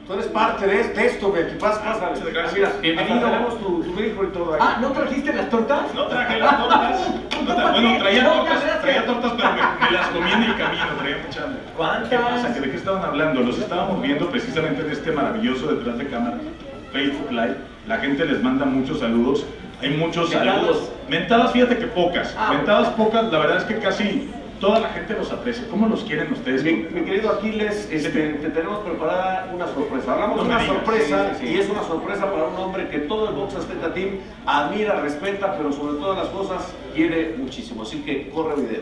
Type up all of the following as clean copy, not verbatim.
Tú eres parte de esto, güey. Pasa. Muchas gracias. Mira, Bienvenido. tenemos tu micro y todo ahí. ¿No trajiste las tortas? No traje las tortas. Bueno, traía tortas, pero me las comí en el camino, traía mucha hambre. ¿Cuántas? ¿Qué pasa? ¿De qué estaban hablando? Los estábamos viendo precisamente en este maravilloso detrás de cámara, Facebook Live. La gente les manda muchos saludos. Hay muchos saludos. Mentadas, fíjate que pocas. Mentadas pocas, la verdad es que casi toda la gente los aprecia. ¿Cómo los quieren ustedes? Mi querido Aquiles, te tenemos preparada una sorpresa. Hablamos de una sorpresa y es una sorpresa para un hombre que todo el Box Azteca Team admira, respeta, pero sobre todas las cosas quiere muchísimo. Así que corre video.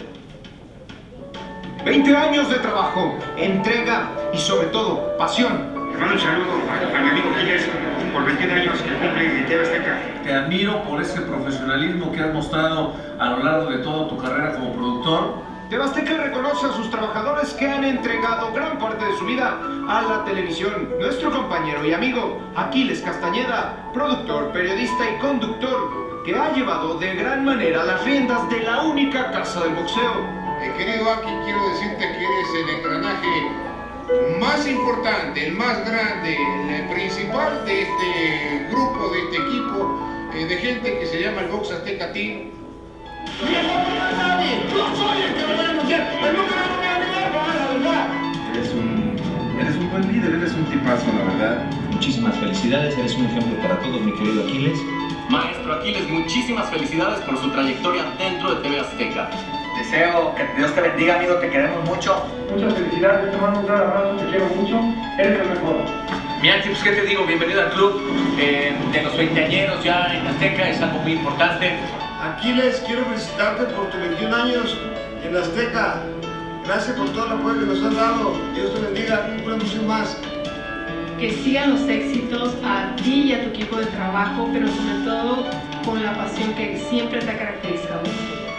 20 años de trabajo, entrega y sobre todo pasión. Hermano, un saludo a mi amigo Aquiles por 21 años que cumple en TV Azteca. Te admiro por ese profesionalismo que has mostrado a lo largo de toda tu carrera como productor. TV Azteca reconoce a sus trabajadores que han entregado gran parte de su vida a la televisión. Nuestro compañero y amigo Aquiles Castañeda, productor, periodista y conductor, que ha llevado de gran manera las riendas de la única casa del boxeo. Querido Aki, quiero decirte que eres el engranaje más importante, el más grande, el principal de este grupo, de este equipo de gente que se llama el Box Azteca Team. Eres un buen líder, eres un tipazo, la verdad. Muchísimas felicidades, eres un ejemplo para todos, mi querido Aquiles. Maestro Aquiles, muchísimas felicidades por su trayectoria dentro de TV Azteca. Deseo que Dios te bendiga, amigo, te queremos mucho. Muchas felicidades, te mando un gran abrazo, te quiero mucho, eres el mejor. Mianchi, pues qué te digo, bienvenido al club de los veinteañeros ya en Azteca, es algo muy importante. Aquiles, quiero felicitarte por tus 21 años en Azteca. Gracias por todo el apoyo que nos has dado. Dios te bendiga, una emoción más. Que sigan los éxitos a ti y a tu equipo de trabajo, pero sobre todo con la pasión que siempre te ha caracterizado.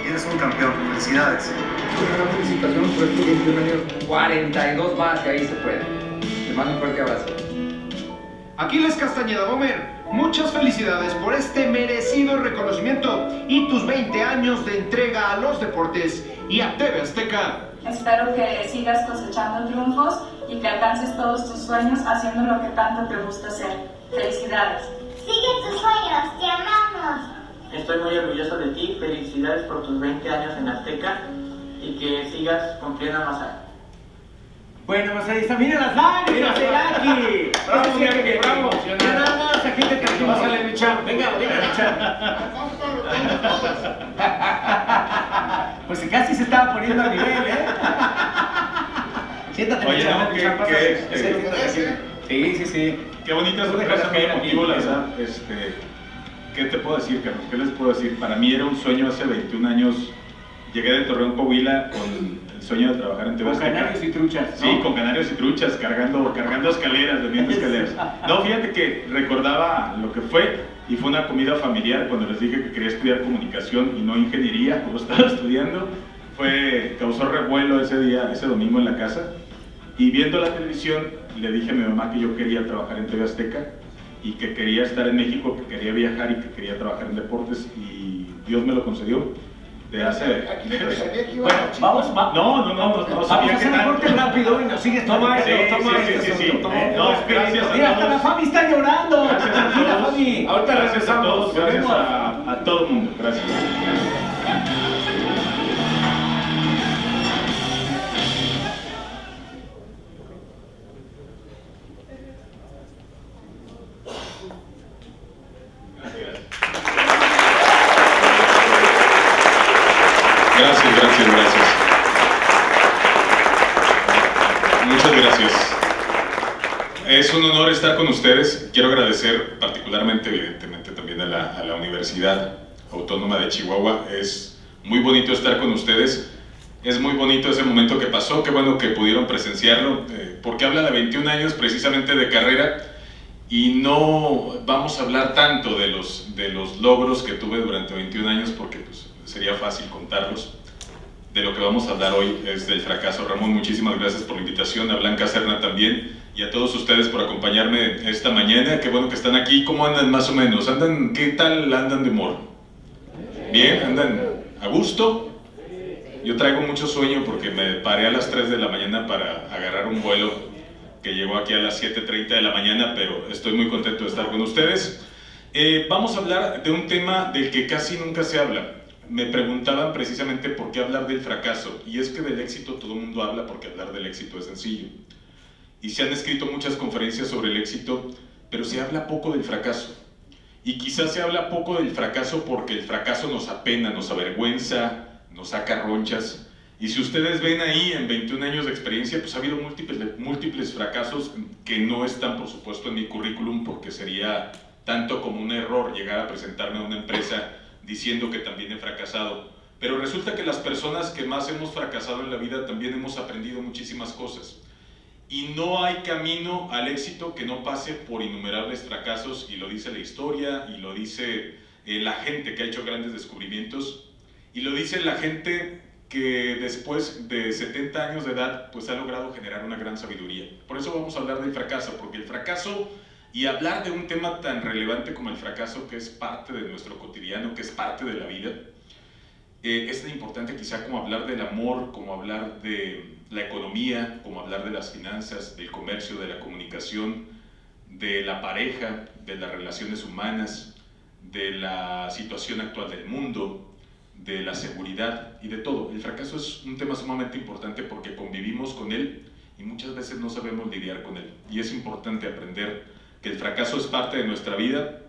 Eres un campeón, felicidades. Una gran felicitación por estos 21 años. 42 más, que ahí se puede. Te mando un fuerte abrazo. Aquiles Castañeda Bomer, muchas felicidades por este merecido reconocimiento y tus 20 años de entrega a los deportes y a TV Azteca. Espero que sigas cosechando triunfos y que alcances todos tus sueños haciendo lo que tanto te gusta hacer. Felicidades. Sigue tus sueños, te amamos. Estoy muy orgulloso de ti, felicidades por tus 20 años en Azteca y que sigas cumpliendo más años. Bueno, pues ahí está, miren las lágrimas de Aki. Bravo, bravo. Ya nada más, aquí te trajimos. Pásale, mi chavo. Venga, mi Pues casi se estaba poniendo a nivel, Siéntate, oye, mi chavo. Sí. Qué bonita sorpresa, muy emotivo, la verdad. ¿Qué te puedo decir, Carlos? ¿Qué les puedo decir? Para mí era un sueño hace 21 años. Llegué de Torreón, Coahuila, con el sueño de trabajar en TV Azteca. Con canarios y truchas, ¿no? Sí, con canarios y truchas, cargando escaleras, vendiendo escaleras. No, fíjate que recordaba lo que fue, y fue una comida familiar cuando les dije que quería estudiar comunicación y no ingeniería, como estaba estudiando. Causó revuelo ese día, ese domingo en la casa. Y viendo la televisión, le dije a mi mamá que yo quería trabajar en TV Azteca y que quería estar en México, que quería viajar y que quería trabajar en deportes, y Dios me lo concedió. De hace... Bueno, vamos. No sabía vamos a hacer un corte rápido y nos sigues tomando. Sí. No, gracias a mira, hasta la Fabi está llorando. Gracias a todos. Fabi. Ahorita gracias a todos, gracias a todo el mundo. Gracias. Gracias. Muchas gracias. Es un honor estar con ustedes. Quiero agradecer particularmente, evidentemente, también a la Universidad Autónoma de Chihuahua. Es muy bonito estar con ustedes. Es muy bonito ese momento que pasó. Qué bueno que pudieron presenciarlo, porque habla de 21 años precisamente de carrera. Y no vamos a hablar tanto de los logros que tuve durante 21 años, porque pues, sería fácil contarlos. De lo que vamos a hablar hoy es del fracaso. Ramón, muchísimas gracias por la invitación, a Blanca Serna también, y a todos ustedes por acompañarme esta mañana. Qué bueno que están aquí. ¿Cómo andan más o menos? ¿Qué tal andan de humor? ¿Bien? ¿Andan a gusto? Yo traigo mucho sueño porque me paré a las 3 de la mañana para agarrar un vuelo que llegó aquí a las 7:30 de la mañana, pero estoy muy contento de estar con ustedes. Vamos a hablar de un tema del que casi nunca se habla. Me preguntaban precisamente por qué hablar del fracaso, y es que del éxito todo el mundo habla porque hablar del éxito es sencillo. Y se han escrito muchas conferencias sobre el éxito, pero se habla poco del fracaso. Y quizás se habla poco del fracaso porque el fracaso nos apena, nos avergüenza, nos saca ronchas. Y si ustedes ven ahí en 21 años de experiencia, pues ha habido múltiples fracasos que no están, por supuesto, en mi currículum, porque sería tanto como un error llegar a presentarme a una empresa diciendo que también he fracasado. Pero resulta que las personas que más hemos fracasado en la vida también hemos aprendido muchísimas cosas. Y no hay camino al éxito que no pase por innumerables fracasos, y lo dice la historia, y lo dice la gente que ha hecho grandes descubrimientos, y lo dice la gente que después de 70 años de edad pues ha logrado generar una gran sabiduría. Por eso vamos a hablar del fracaso, porque el fracaso, y hablar de un tema tan relevante como el fracaso, que es parte de nuestro cotidiano, que es parte de la vida, es tan importante quizá como hablar del amor, como hablar de la economía, como hablar de las finanzas, del comercio, de la comunicación, de la pareja, de las relaciones humanas, de la situación actual del mundo, de la seguridad y de todo. El fracaso es un tema sumamente importante porque convivimos con él y muchas veces no sabemos lidiar con él. Y es importante aprender que el fracaso es parte de nuestra vida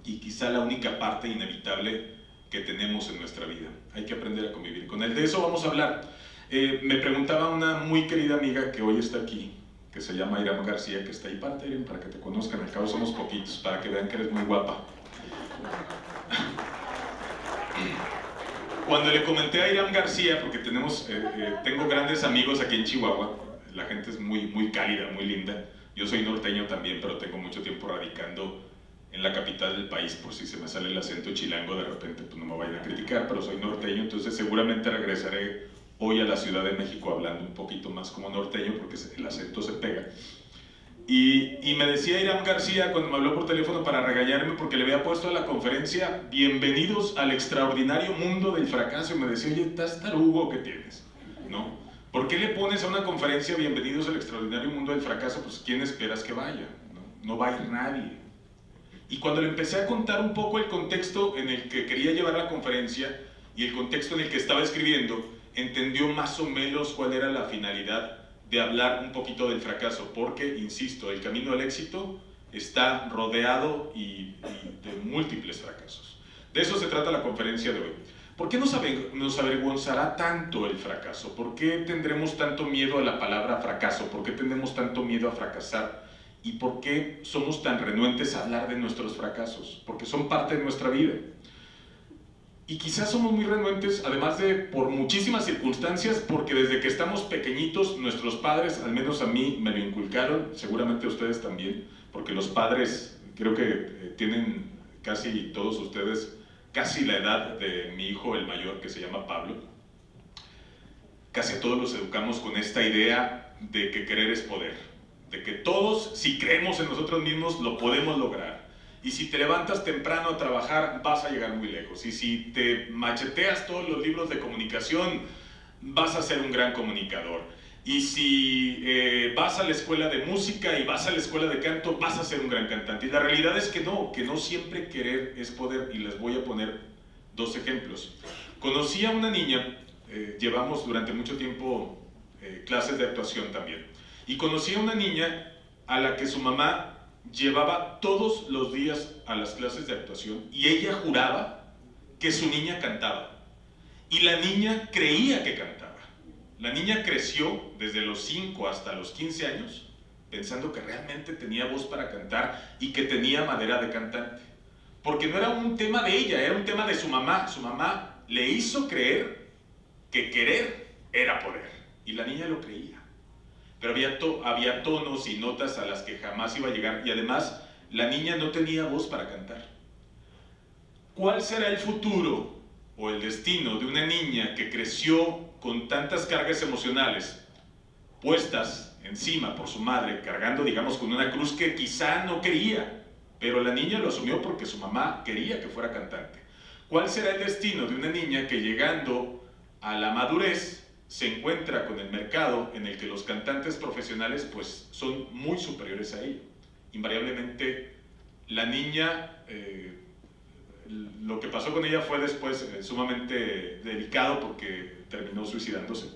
y quizá la única parte inevitable que tenemos en nuestra vida. Hay que aprender a convivir con él. De eso vamos a hablar. Me preguntaba una muy querida amiga que hoy está aquí, que se llama Iram García, que está ahí, parte, Iram, para que te conozcan. Al cabo somos poquitos, para que vean que eres muy guapa. Cuando le comenté a Iram García, porque tengo grandes amigos aquí en Chihuahua, la gente es muy cálida, muy linda. Yo soy norteño también, pero tengo mucho tiempo radicando en la capital del país. Por si se me sale el acento chilango de repente, pues no me vayan a criticar, pero soy norteño, entonces seguramente regresaré hoy a la Ciudad de México hablando un poquito más como norteño, porque el acento se pega. Y me decía Iram García cuando me habló por teléfono para regañarme porque le había puesto a la conferencia "Bienvenidos al extraordinario mundo del fracaso", y me decía: oye, ¿estás tarugo que tienes? ¿No? ¿Por qué le pones a una conferencia "Bienvenidos al extraordinario mundo del fracaso"? Pues ¿quién esperas que vaya? No va a ir nadie. Y cuando le empecé a contar un poco el contexto en el que quería llevar la conferencia y el contexto en el que estaba escribiendo, entendió más o menos cuál era la finalidad de hablar un poquito del fracaso, porque, insisto, el camino al éxito está rodeado y de múltiples fracasos. De eso se trata la conferencia de hoy. ¿Por qué nos avergonzará tanto el fracaso? ¿Por qué tendremos tanto miedo a la palabra fracaso? ¿Por qué tenemos tanto miedo a fracasar? ¿Y por qué somos tan renuentes a hablar de nuestros fracasos? Porque son parte de nuestra vida. Y quizás somos muy renuentes, además de por muchísimas circunstancias, porque desde que estamos pequeñitos, nuestros padres, al menos a mí, me lo inculcaron, seguramente a ustedes también, porque los padres, creo que tienen casi todos ustedes, casi la edad de mi hijo, el mayor, que se llama Pablo. Casi a todos los educamos con esta idea de que querer es poder, de que todos, si creemos en nosotros mismos, lo podemos lograr. Y si te levantas temprano a trabajar, vas a llegar muy lejos. Y si te macheteas todos los libros de comunicación, vas a ser un gran comunicador. Y si vas a la escuela de música y vas a la escuela de canto, vas a ser un gran cantante. Y la realidad es que no siempre querer es poder. Y les voy a poner dos ejemplos. Conocí a una niña, llevamos durante mucho tiempo clases de actuación también. Y conocí a una niña a la que su mamá llevaba todos los días a las clases de actuación y ella juraba que su niña cantaba. Y la niña creía que cantaba. La niña creció desde los 5 hasta los 15 años pensando que realmente tenía voz para cantar y que tenía madera de cantante. Porque no era un tema de ella, era un tema de su mamá. Su mamá le hizo creer que querer era poder. Y la niña lo creía. Pero había tonos y notas a las que jamás iba a llegar, y además la niña no tenía voz para cantar. ¿Cuál será el futuro o el destino de una niña que creció con tantas cargas emocionales puestas encima por su madre, cargando, digamos, con una cruz que quizá no quería, pero la niña lo asumió porque su mamá quería que fuera cantante? ¿Cuál será el destino de una niña que, llegando a la madurez, se encuentra con el mercado en el que los cantantes profesionales pues son muy superiores a ella. Invariablemente la niña, lo que pasó con ella fue después sumamente delicado porque terminó suicidándose,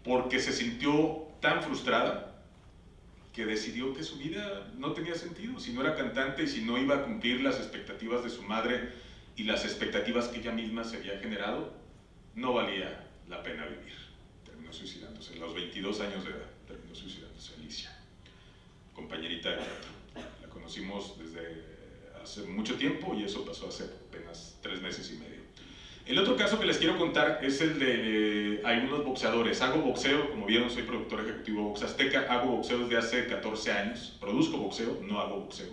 porque se sintió tan frustrada que decidió que su vida no tenía sentido si no era cantante y si no iba a cumplir las expectativas de su madre y las expectativas que ella misma se había generado, no valía la pena vivir. Terminó suicidándose, a los 22 años de edad terminó suicidándose Alicia, compañerita de teatro. La conocimos desde hace mucho tiempo y eso pasó hace apenas 3 meses y medio. El otro caso que les quiero contar es el de algunos boxeadores. Hago boxeo, como vieron, soy productor ejecutivo de Box Azteca, hago boxeo desde hace 14 años, produzco boxeo, no hago boxeo.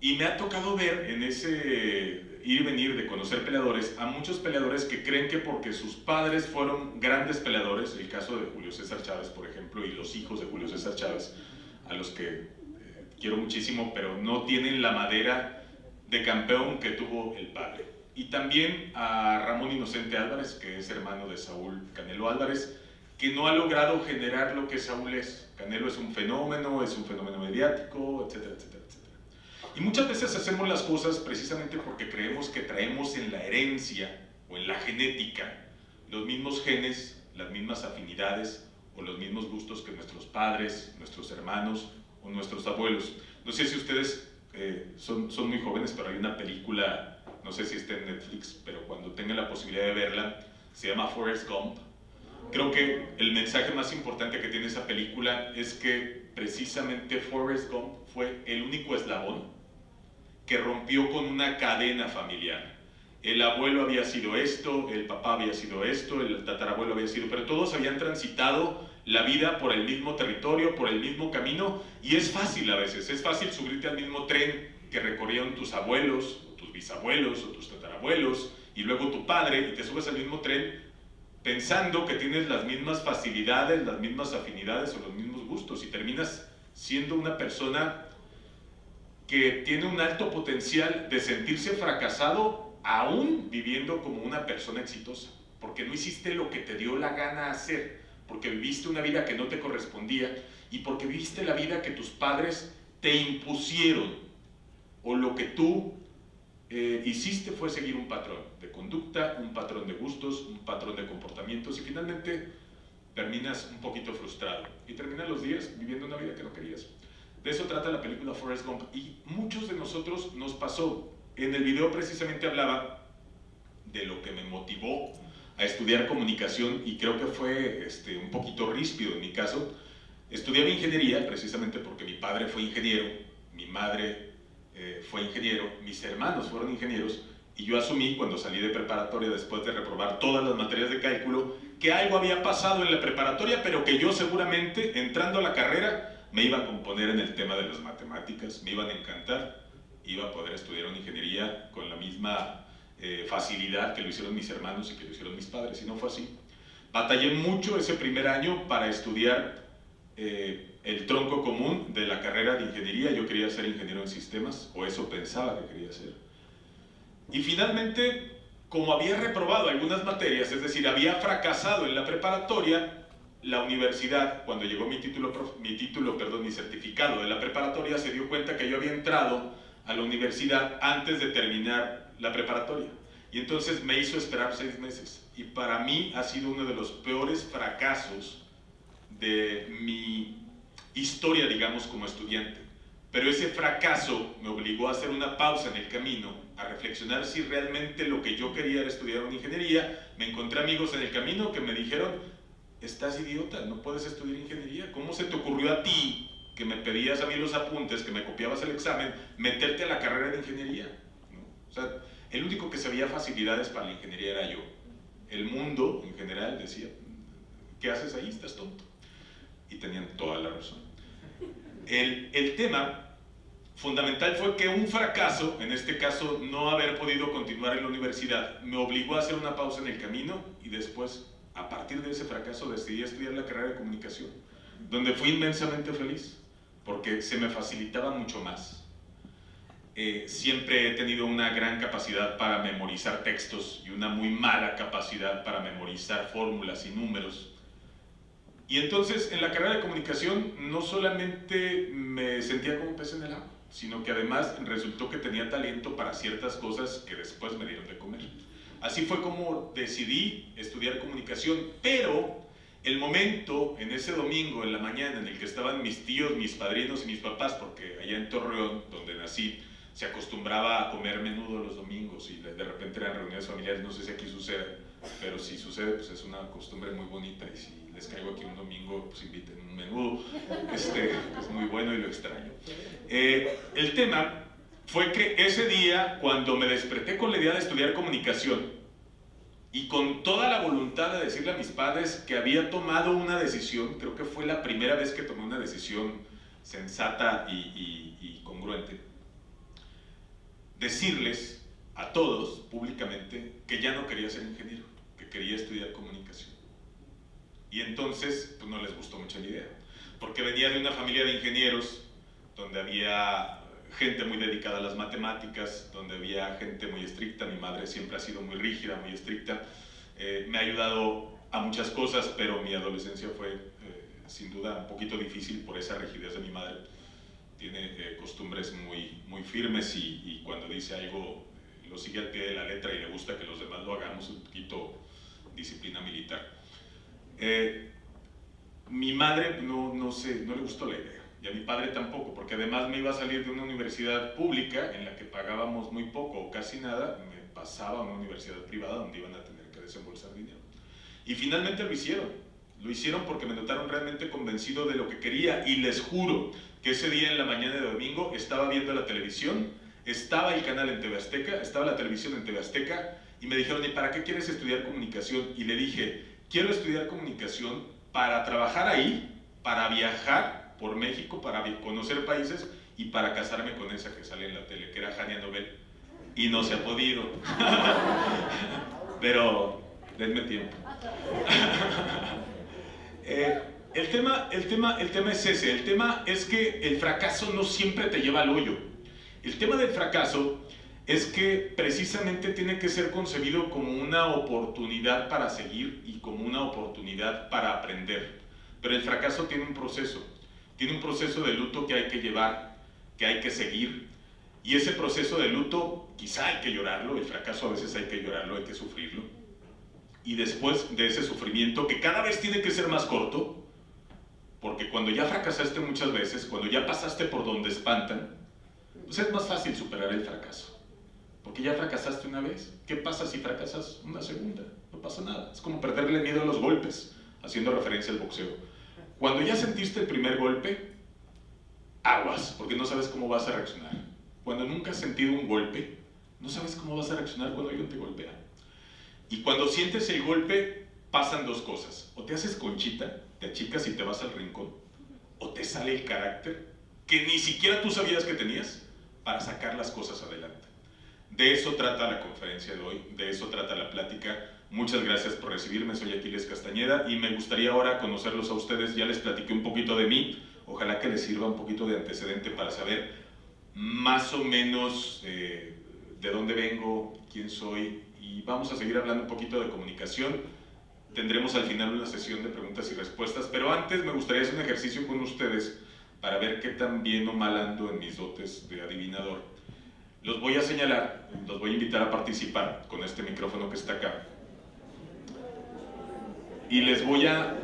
Y me ha tocado ver en ese ir y venir de conocer peleadores a muchos peleadores que creen que porque sus padres fueron grandes peleadores, el caso de Julio César Chávez, por ejemplo, y los hijos de Julio César Chávez, a los que quiero muchísimo, pero no tienen la madera de campeón que tuvo el padre. Y también a Ramón Inocente Álvarez, que es hermano de Saúl Canelo Álvarez, que no ha logrado generar lo que Saúl es. Canelo es un fenómeno mediático, etcétera, etcétera, etcétera. Y muchas veces hacemos las cosas precisamente porque creemos que traemos en la herencia o en la genética los mismos genes, las mismas afinidades o los mismos gustos que nuestros padres, nuestros hermanos o nuestros abuelos. No sé si ustedes son muy jóvenes, pero hay una película, no sé si está en Netflix, pero cuando tengan la posibilidad de verla, se llama Forrest Gump. Creo que el mensaje más importante que tiene esa película es que precisamente Forrest Gump fue el único eslabón que rompió con una cadena familiar. El abuelo había sido esto, el papá había sido esto, el tatarabuelo había sido, pero todos habían transitado la vida por el mismo territorio, por el mismo camino, y es fácil a veces, es fácil subirte al mismo tren que recorrieron tus abuelos, o tus bisabuelos, o tus tatarabuelos, y luego tu padre, y te subes al mismo tren pensando que tienes las mismas facilidades, las mismas afinidades o los mismos gustos, y terminas siendo una persona que tiene un alto potencial de sentirse fracasado aún viviendo como una persona exitosa, porque no hiciste lo que te dio la gana hacer, porque viviste una vida que no te correspondía y porque viviste la vida que tus padres te impusieron, o lo que tú hiciste fue seguir un patrón de conducta, un patrón de gustos, un patrón de comportamientos, y finalmente terminas un poquito frustrado y terminas los días viviendo una vida que no querías. De eso trata la película Forrest Gump, y muchos de nosotros nos pasó. En el video precisamente hablaba de lo que me motivó a estudiar comunicación, y creo que fue un poquito ríspido en mi caso. Estudiaba ingeniería precisamente porque mi padre fue ingeniero, mi madre fue ingeniero, mis hermanos fueron ingenieros, y yo asumí cuando salí de preparatoria, después de reprobar todas las materias de cálculo, que algo había pasado en la preparatoria, pero que yo seguramente entrando a la carrera me iba a componer en el tema de las matemáticas, me iban a encantar, iba a poder estudiar una ingeniería con la misma facilidad que lo hicieron mis hermanos y que lo hicieron mis padres, y no fue así. Batallé mucho ese primer año para estudiar el tronco común de la carrera de ingeniería. Yo quería ser ingeniero en sistemas, o eso pensaba que quería ser. Y finalmente, como había reprobado algunas materias, es decir, había fracasado en la preparatoria, la universidad, cuando llegó mi certificado de la preparatoria, se dio cuenta que yo había entrado a la universidad antes de terminar la preparatoria, y entonces me hizo esperar 6 meses, y para mí ha sido uno de los peores fracasos de mi historia, digamos, como estudiante. Pero ese fracaso me obligó a hacer una pausa en el camino, a reflexionar si realmente lo que yo quería era estudiar una ingeniería. Me encontré amigos en el camino que me dijeron: estás idiota, no puedes estudiar ingeniería. ¿Cómo se te ocurrió a ti, que me pedías a mí los apuntes, que me copiabas el examen, meterte a la carrera de ingeniería? ¿No? O sea, el único que sabía facilidades para la ingeniería era yo. El mundo en general decía: ¿qué haces ahí? Estás tonto. Y tenían toda la razón. El tema fundamental fue que un fracaso, en este caso no haber podido continuar en la universidad, me obligó a hacer una pausa en el camino, y después, a partir de ese fracaso, decidí estudiar la carrera de comunicación, donde fui inmensamente feliz, porque se me facilitaba mucho más. siempre he tenido una gran capacidad para memorizar textos y una muy mala capacidad para memorizar fórmulas y números. Y entonces en la carrera de comunicación no solamente me sentía como un pez en el agua, sino que además resultó que tenía talento para ciertas cosas que después me dieron de comer. Así fue como decidí estudiar comunicación, pero el momento, en ese domingo en la mañana en el que estaban mis tíos, mis padrinos y mis papás, porque allá en Torreón, donde nací, se acostumbraba a comer menudo los domingos y de repente eran reuniones familiares, no sé si aquí sucede, pero si sucede, pues es una costumbre muy bonita y si les caigo aquí un domingo, pues inviten un menudo, es muy bueno y lo extraño. El tema fue que ese día, cuando me desperté con la idea de estudiar comunicación y con toda la voluntad de decirle a mis padres que había tomado una decisión, creo que fue la primera vez que tomé una decisión sensata y congruente, decirles a todos públicamente que ya no quería ser ingeniero, que quería estudiar comunicación. Y entonces pues no les gustó mucho la idea, porque venía de una familia de ingenieros donde había gente muy dedicada a las matemáticas, donde había gente muy estricta. Mi madre siempre ha sido muy rígida, muy estricta, me ha ayudado a muchas cosas, pero mi adolescencia fue sin duda un poquito difícil por esa rigidez de mi madre. Tiene costumbres muy firmes y cuando dice algo lo sigue al pie de la letra y le gusta que los demás lo hagamos, un poquito disciplina militar. Mi madre no le gustó la idea, y a mi padre tampoco, porque además me iba a salir de una universidad pública en la que pagábamos muy poco o casi nada, me pasaba a una universidad privada donde iban a tener que desembolsar dinero. Y finalmente lo hicieron porque me notaron realmente convencido de lo que quería, y les juro que ese día en la mañana de domingo estaba viendo la televisión, estaba el canal en TV Azteca, estaba la televisión en TV Azteca, y me dijeron, ¿y para qué quieres estudiar comunicación? Y le dije, quiero estudiar comunicación para trabajar ahí, para viajar por México, para conocer países y para casarme con esa que sale en la tele, que era Jania Nobel, y no se ha podido. Pero denme tiempo. El tema es ese. El tema es que el fracaso no siempre te lleva al hoyo. El tema del fracaso es que precisamente tiene que ser concebido como una oportunidad para seguir y como una oportunidad para aprender. Pero el fracaso tiene un proceso de luto que hay que llevar, que hay que seguir, y ese proceso de luto quizá hay que llorarlo, el fracaso a veces hay que llorarlo, hay que sufrirlo, y después de ese sufrimiento, que cada vez tiene que ser más corto, porque cuando ya fracasaste muchas veces, cuando ya pasaste por donde espantan, pues es más fácil superar el fracaso. Porque ya fracasaste una vez. ¿Qué pasa si fracasas una segunda? No pasa nada. Es como perderle miedo a los golpes, haciendo referencia al boxeo. Cuando ya sentiste el primer golpe, aguas, porque no sabes cómo vas a reaccionar. Cuando nunca has sentido un golpe, no sabes cómo vas a reaccionar cuando alguien te golpea. Y cuando sientes el golpe, pasan dos cosas. O te haces conchita, te achicas y te vas al rincón, o te sale el carácter que ni siquiera tú sabías que tenías para sacar las cosas adelante. De eso trata la conferencia de hoy, de eso trata la plática. Muchas gracias por recibirme, soy Aquiles Castañeda y me gustaría ahora conocerlos a ustedes. Ya les platiqué un poquito de mí, ojalá que les sirva un poquito de antecedente para saber más o menos de dónde vengo, quién soy, y vamos a seguir hablando un poquito de comunicación. Tendremos al final una sesión de preguntas y respuestas, pero antes me gustaría hacer un ejercicio con ustedes para ver qué tan bien o mal ando en mis dotes de adivinador. Los voy a señalar, los voy a invitar a participar con este micrófono que está acá. Y les voy a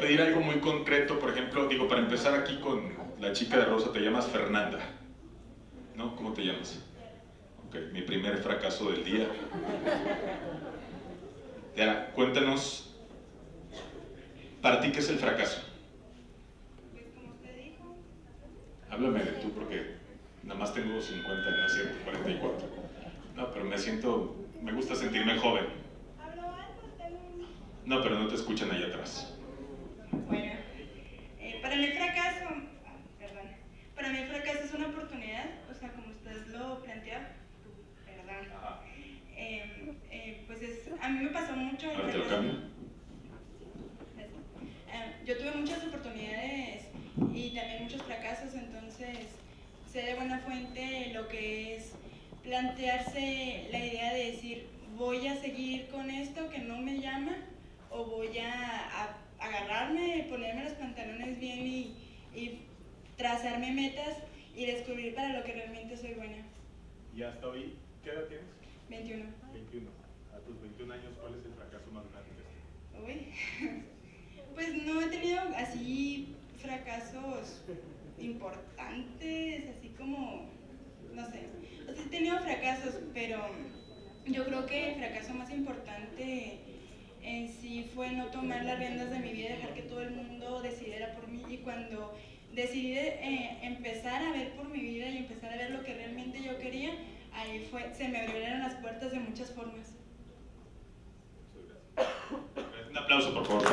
pedir algo muy concreto, por ejemplo, para empezar aquí con la chica de rosa, te llamas Fernanda, ¿no? ¿Cómo te llamas? Ok, mi primer fracaso del día. Ya, cuéntanos, ¿para ti qué es el fracaso? Pues como usted dijo. Háblame de tú, porque nada más tengo 50, no es cierto, 44. No, pero me gusta sentirme joven. ¿Hablo alto? No, pero no te escuchan ahí atrás. Bueno, para mí el fracaso es una oportunidad, o sea, como usted lo plantea, pues a mí me pasó mucho. ¿Ahora te lo cambio? Yo tuve muchas oportunidades y también muchos fracasos, entonces sea de buena fuente lo que es plantearse la idea de decir, voy a seguir con esto que no me llama, o voy a agarrarme, ponerme los pantalones bien y trazarme metas y descubrir para lo que realmente soy buena. ¿Y hasta hoy qué edad tienes? 21. 21. A tus 21 años, ¿cuál es el fracaso más grande? Uy, pues no he tenido así fracasos importantes, así como, no sé, o sea, he tenido fracasos, pero yo creo que el fracaso más importante en sí fue no tomar las riendas de mi vida y dejar que todo el mundo decidiera por mí. Y cuando decidí empezar a ver por mi vida y empezar a ver lo que realmente yo quería, ahí se me abrieron las puertas de muchas formas. Un aplauso, por favor.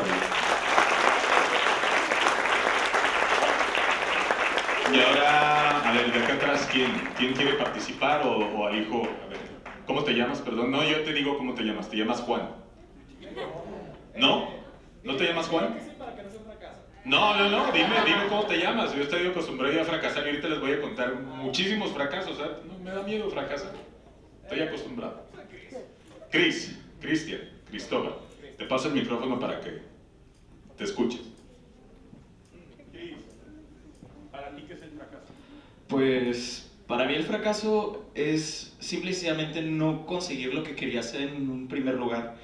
Y ahora, a ver, de acá atrás, ¿quién quiere participar o al hijo? A ver, ¿cómo te llamas? Perdón, no, yo te digo cómo te llamas. ¿Te llamas Juan? ¿No? ¿No te llamas Juan? No, dime cómo te llamas. Yo estoy acostumbrado a fracasar y ahorita les voy a contar muchísimos fracasos. No, me da miedo fracasar. Estoy acostumbrado. Cristian, Cristóbal. Te paso el micrófono para que te escuches. ¿Para ti qué es el fracaso? Pues para mí el fracaso es simple y sencillamente no conseguir lo que quería hacer en un primer lugar.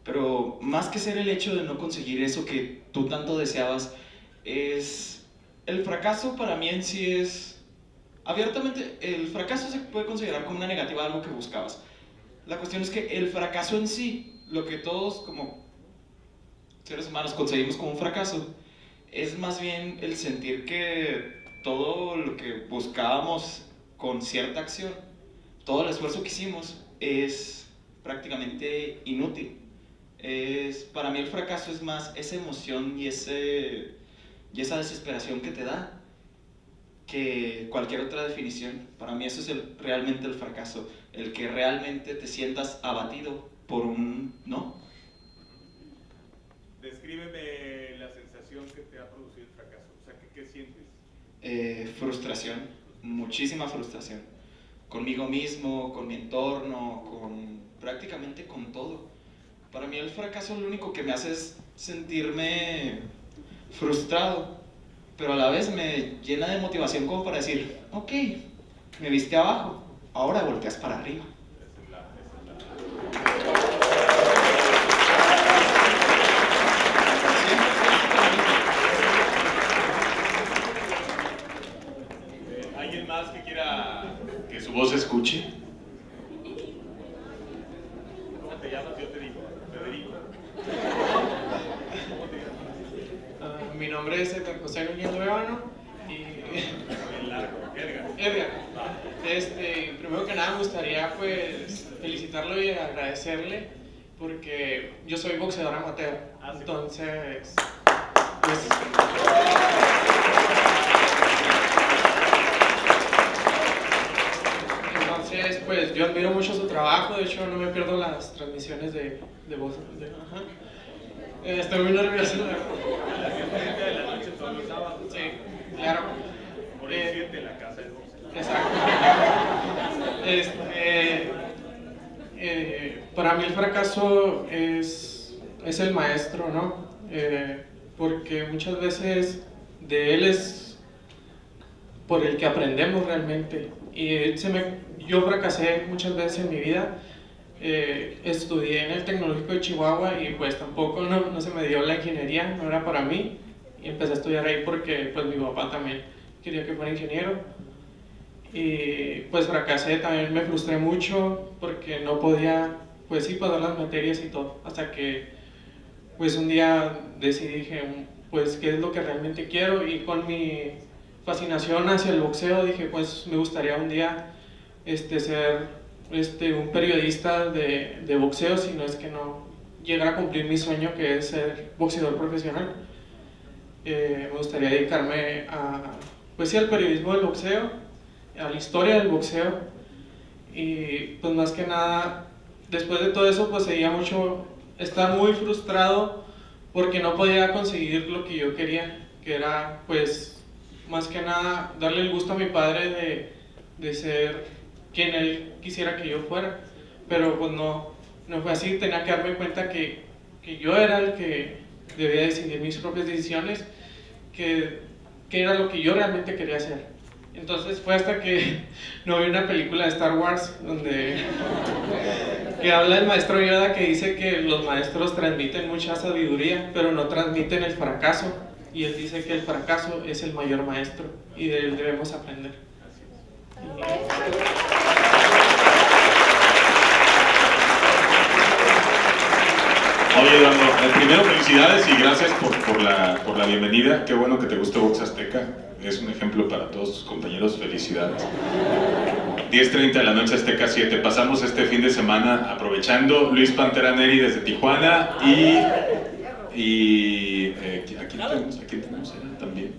Pero más que ser el hecho de no conseguir eso que tú tanto deseabas, es el fracaso para mí en sí es abiertamente, el fracaso se puede considerar como una negativa a algo que buscabas. La cuestión es que el fracaso en sí, lo que todos como seres humanos conseguimos como un fracaso, es más bien el sentir que todo lo que buscábamos con cierta acción, todo el esfuerzo que hicimos es prácticamente inútil. Para mí el fracaso es más esa emoción y esa desesperación que te da que cualquier otra definición. Para mí eso es realmente el fracaso, el que realmente te sientas abatido por un no. Descríbeme la sensación que te ha producido el fracaso, o sea, ¿qué sientes? Frustración, muchísima frustración, conmigo mismo, con mi entorno, prácticamente con todo. Para mí el fracaso lo único que me hace es sentirme frustrado, pero a la vez me llena de motivación como para decir, ok, me viste abajo, ahora volteas para arriba. ¿Alguien más que quiera que su voz se escuche? ¿Cómo te llamas? Yo te digo, Federico. Mi nombre es Edgar José Núñez Luevano y... Edgar. Primero que nada me gustaría pues felicitarlo y agradecerle porque yo soy boxeador amateur, entonces pues... Entonces, pues yo admiro mucho su trabajo, de hecho no me pierdo las transmisiones de voz. Estoy muy nervioso. A las 7:30 de la noche todos los sábados. Sí, claro. Por el 7 de la casa del boxeo. Exacto. Para mí el fracaso es el maestro, ¿no? Porque muchas veces de él es por el que aprendemos realmente. Y yo fracasé muchas veces en mi vida. Estudié en el Tecnológico de Chihuahua y pues tampoco no se me dio la ingeniería, no era para mí. Y empecé a estudiar ahí porque pues mi papá también quería que fuera ingeniero. Y pues fracasé, también me frustré mucho porque no podía, pues sí, pasar las materias y todo. Hasta que pues un día dije, pues qué es lo que realmente quiero, y con mi fascinación hacia el boxeo dije, pues me gustaría un día ser un periodista de boxeo, si no es que no llegara a cumplir mi sueño, que es ser boxeador profesional. Me gustaría dedicarme pues sí, al periodismo del boxeo, a la historia del boxeo, y pues más que nada, después de todo eso, pues estaba muy frustrado porque no podía conseguir lo que yo quería, que era pues más que nada darle el gusto a mi padre de ser quien él quisiera que yo fuera, pero pues no fue así. Tenía que darme cuenta que yo era el que debía decidir mis propias decisiones, que era lo que yo realmente quería hacer. Entonces fue hasta que no vi una película de Star Wars que habla el maestro Yoda, que dice que los maestros transmiten mucha sabiduría, pero no transmiten el fracaso, y él dice que el fracaso es el mayor maestro y de él debemos aprender. Oye, Eduardo, primero felicidades y gracias por la bienvenida. Qué bueno que te guste Box Azteca. Es un ejemplo para todos tus compañeros. Felicidades. 10:30 de la noche, Azteca 7. Pasamos este fin de semana aprovechando. Luis Pantera Neri desde Tijuana y ¿a quién tenemos allá también?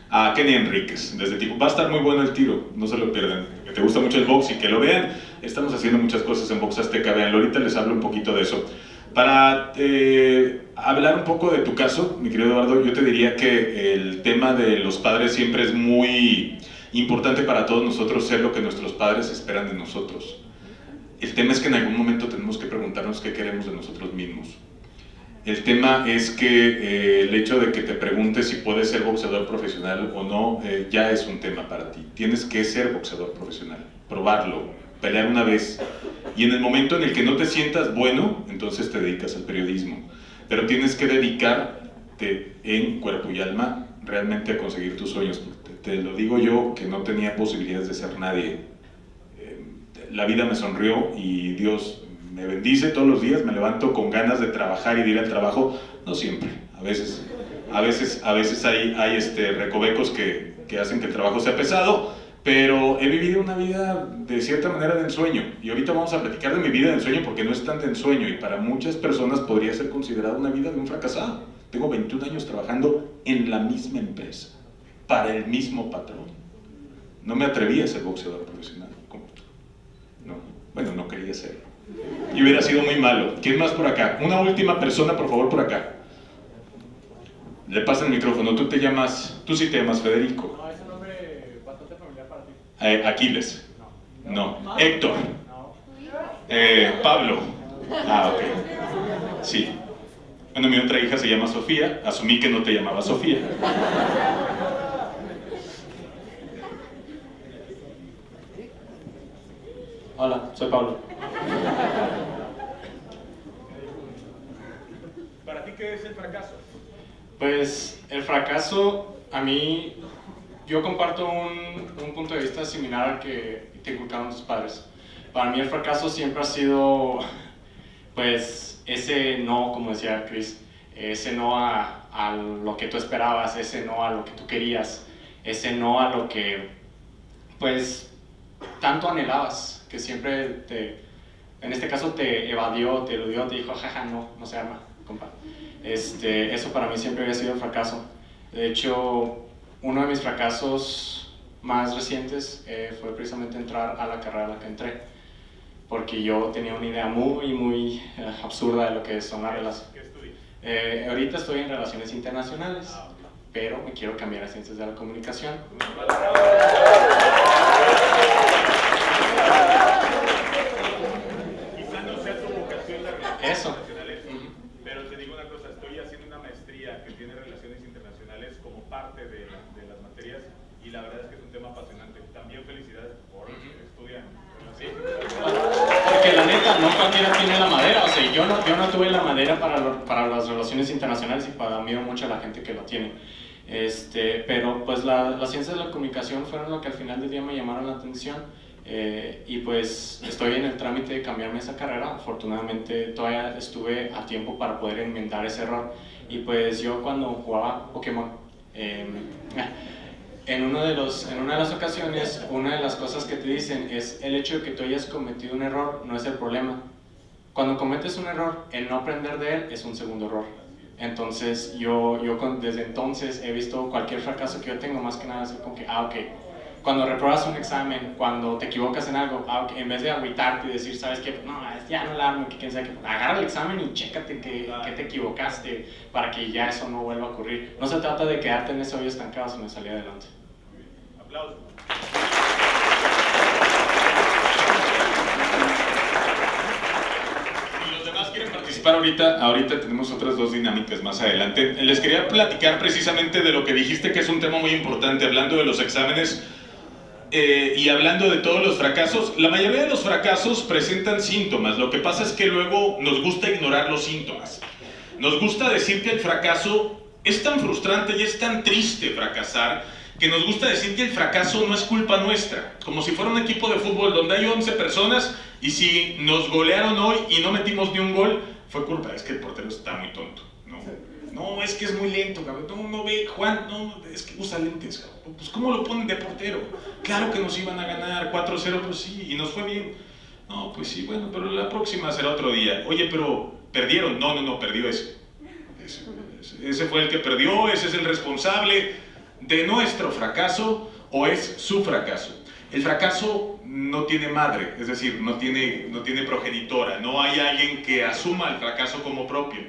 A Kenny Enríquez desde Tijuana. Va a estar muy bueno el tiro, no se lo pierdan. Que te gusta mucho el box y que lo vean. Estamos haciendo muchas cosas en Box Azteca. Veanlo, ahorita les hablo un poquito de eso. Para hablar un poco de tu caso, mi querido Eduardo, yo te diría que el tema de los padres siempre es muy importante para todos nosotros, ser lo que nuestros padres esperan de nosotros. El tema es que en algún momento tenemos que preguntarnos qué queremos de nosotros mismos. El tema es que el hecho de que te preguntes si puedes ser boxeador profesional o no, ya es un tema para ti. Tienes que ser boxeador profesional, probarlo, pelear una vez, y en el momento en el que no te sientas bueno, entonces te dedicas al periodismo, pero tienes que dedicarte en cuerpo y alma realmente a conseguir tus sueños. Te lo digo yo, que no tenía posibilidades de ser nadie. La vida me sonrió y Dios me bendice todos los días. Me levanto con ganas de trabajar y de ir al trabajo, no siempre, a veces hay recovecos que hacen que el trabajo sea pesado, pero he vivido una vida de cierta manera de ensueño, y ahorita vamos a platicar de mi vida de ensueño porque no es tan de ensueño, y para muchas personas podría ser considerada una vida de un fracasado. Tengo 21 años trabajando en la misma empresa, para el mismo patrón. No me atreví a ser boxeador profesional. No, bueno, no quería serlo. Y hubiera sido muy malo. ¿Quién más por acá? Una última persona, por favor, por acá. Le pasa el micrófono. Tú sí te llamas Federico. No, es un nombre bastante familiar para ti. Aquiles. No. Héctor. Pablo. Ah, ok. Sí. Bueno, mi otra hija se llama Sofía. Asumí que no te llamaba Sofía. Hola, soy Pablo. ¿Para ti qué es el fracaso? Pues el fracaso, a mí, yo comparto un punto de vista similar al que te inculcaron tus padres. Para mí el fracaso siempre ha sido, pues, ese no, como decía Chris, ese no a lo que tú esperabas, ese no a lo que tú querías, ese no a lo que, pues, tanto anhelabas, que siempre en este caso te evadió, te eludió, te dijo, jaja, no se arma, compa. Eso para mí siempre había sido un fracaso. De hecho, uno de mis fracasos más recientes fue precisamente entrar a la carrera a la que entré, porque yo tenía una idea muy absurda de lo que son las relaciones. ¿Qué estudias? Ahorita estoy en Relaciones Internacionales, pero me quiero cambiar a Ciencias de la Comunicación. Quizá no sea tu vocación la relaciones internacionales, pero te digo una cosa, estoy haciendo una maestría que tiene relaciones internacionales como parte de las materias, y la verdad es que es un tema apasionante. También felicidades por estudiar relaciones. Porque la neta, no cualquiera tiene la madera, o sea, yo no tuve la madera para las relaciones internacionales, y admiro mucho a la gente que lo tiene. Pero pues las ciencias de la comunicación fueron lo que al final del día me llamaron la atención, y pues estoy en el trámite de cambiarme esa carrera. Afortunadamente todavía estuve a tiempo para poder enmendar ese error, y pues yo cuando jugaba Pokémon, en una de las ocasiones, una de las cosas que te dicen es el hecho de que tú hayas cometido un error no es el problema. Cuando cometes un error, el no aprender de él es un segundo error. Entonces yo desde entonces he visto cualquier fracaso que yo tengo más que nada así como que, ok, cuando repruebas un examen, cuando te equivocas en algo, okay, en vez de agüitarte y decir, ¿sabes qué? No, ya no la armo, que quién sabe qué, agarra el examen y chécate que te equivocaste para que ya eso no vuelva a ocurrir. No se trata de quedarte en ese hoyo estancado, sino salir adelante. Aplausos. Si los demás quieren participar ahorita tenemos otras dos dinámicas más adelante. Les quería platicar precisamente de lo que dijiste, que es un tema muy importante, hablando de los exámenes y hablando de todos los fracasos. La mayoría de los fracasos presentan síntomas. Lo que pasa es que luego nos gusta ignorar los síntomas. Nos gusta decir que el fracaso es tan frustrante y es tan triste fracasar, que nos gusta decir que el fracaso no es culpa nuestra, como si fuera un equipo de fútbol donde hay 11 personas y si nos golearon hoy y no metimos ni un gol, fue culpa, es que el portero está muy tonto. No, es que es muy lento, cabrón. No ve, Juan, no, es que usa lentes, cabrón. Pues ¿cómo lo ponen de portero? Claro que nos iban a ganar 4-0, pues sí, y nos fue bien. No, pues sí, bueno, pero la próxima será otro día. Oye, pero ¿perdieron? No, perdió ese. Ese fue el que perdió, ese es el responsable de nuestro fracaso, o es su fracaso. El fracaso no tiene madre, es decir, no tiene progenitora, no hay alguien que asuma el fracaso como propio.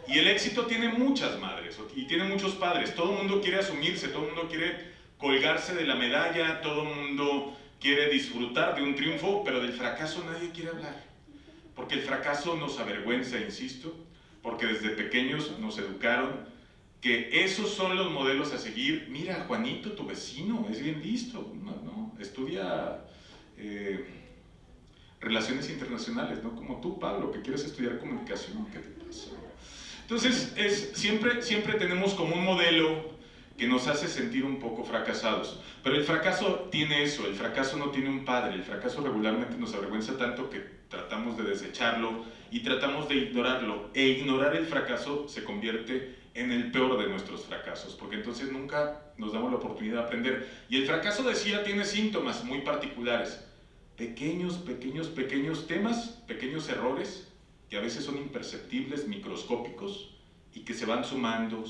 Y el éxito tiene muchas madres y tiene muchos padres. Todo el mundo quiere asumirse, todo el mundo quiere colgarse de la medalla, todo el mundo quiere disfrutar de un triunfo, pero del fracaso nadie quiere hablar. Porque el fracaso nos avergüenza, insisto, porque desde pequeños nos educaron que esos son los modelos a seguir. Mira, Juanito, tu vecino, es bien listo, no, estudia relaciones internacionales, no como tú, Pablo, que quieres estudiar comunicación, ¿qué te pasa? Entonces, siempre tenemos como un modelo que nos hace sentir un poco fracasados. Pero el fracaso tiene eso, el fracaso no tiene un padre, el fracaso regularmente nos avergüenza tanto que tratamos de desecharlo y tratamos de ignorarlo. E ignorar el fracaso se convierte en el peor de nuestros fracasos, porque entonces nunca nos damos la oportunidad de aprender. Y el fracaso, decía, tiene síntomas muy particulares. Pequeños temas, pequeños errores, que a veces son imperceptibles, microscópicos, y que se van sumando,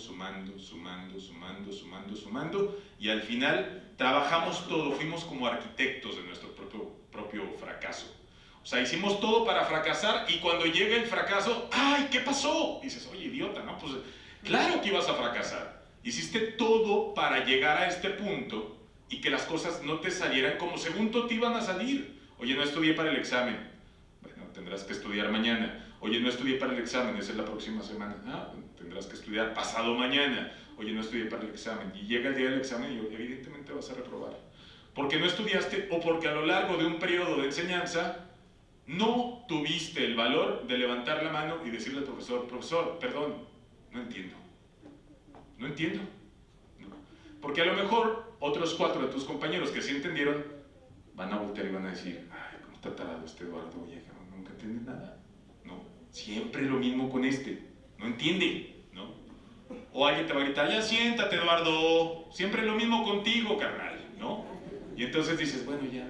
y al final trabajamos todo, fuimos como arquitectos de nuestro propio fracaso. O sea, hicimos todo para fracasar, y cuando llega el fracaso, ¡ay, qué pasó! Y dices, oye, idiota, ¿no? Pues claro que ibas a fracasar. Hiciste todo para llegar a este punto y que las cosas no te salieran como según tú te iban a salir. Oye, no estudié para el examen. Bueno, tendrás que estudiar mañana. Oye, no estudié para el examen, esa es la próxima semana. Bueno, tendrás que estudiar pasado mañana. Oye, no estudié para el examen. Y llega el día del examen y evidentemente vas a reprobar. Porque no estudiaste o porque a lo largo de un periodo de enseñanza no tuviste el valor de levantar la mano y decirle al profesor, profesor, perdón, no entiendo. No entiendo. No. Porque a lo mejor otros 4 de tus compañeros que sí entendieron van a voltear y van a decir, ay, cómo está tarado este Eduardo, oye, nunca entiende nada. No, siempre lo mismo con este, no entiende, ¿no? O alguien te va a gritar, ya siéntate, Eduardo, siempre lo mismo contigo, carnal, ¿no? Y entonces dices, bueno, ya,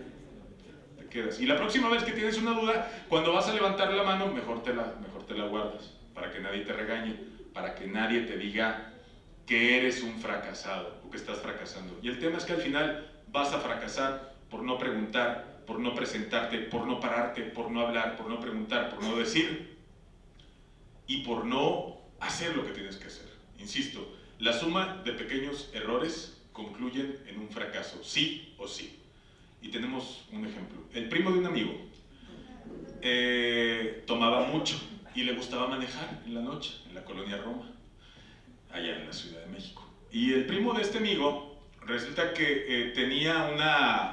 te quedas. Y la próxima vez que tienes una duda, cuando vas a levantar la mano, mejor te la guardas, para que nadie te regañe, para que nadie te diga que eres un fracasado o que estás fracasando. Y el tema es que al final vas a fracasar por no preguntar, por no presentarte, por no pararte, por no hablar, por no preguntar, por no decir y por no hacer lo que tienes que hacer. Insisto, la suma de pequeños errores concluyen en un fracaso, sí o sí. Y tenemos un ejemplo. El primo de un amigo tomaba mucho y le gustaba manejar en la noche, en la colonia Roma, allá en la Ciudad de México. Y el primo de este amigo resulta que tenía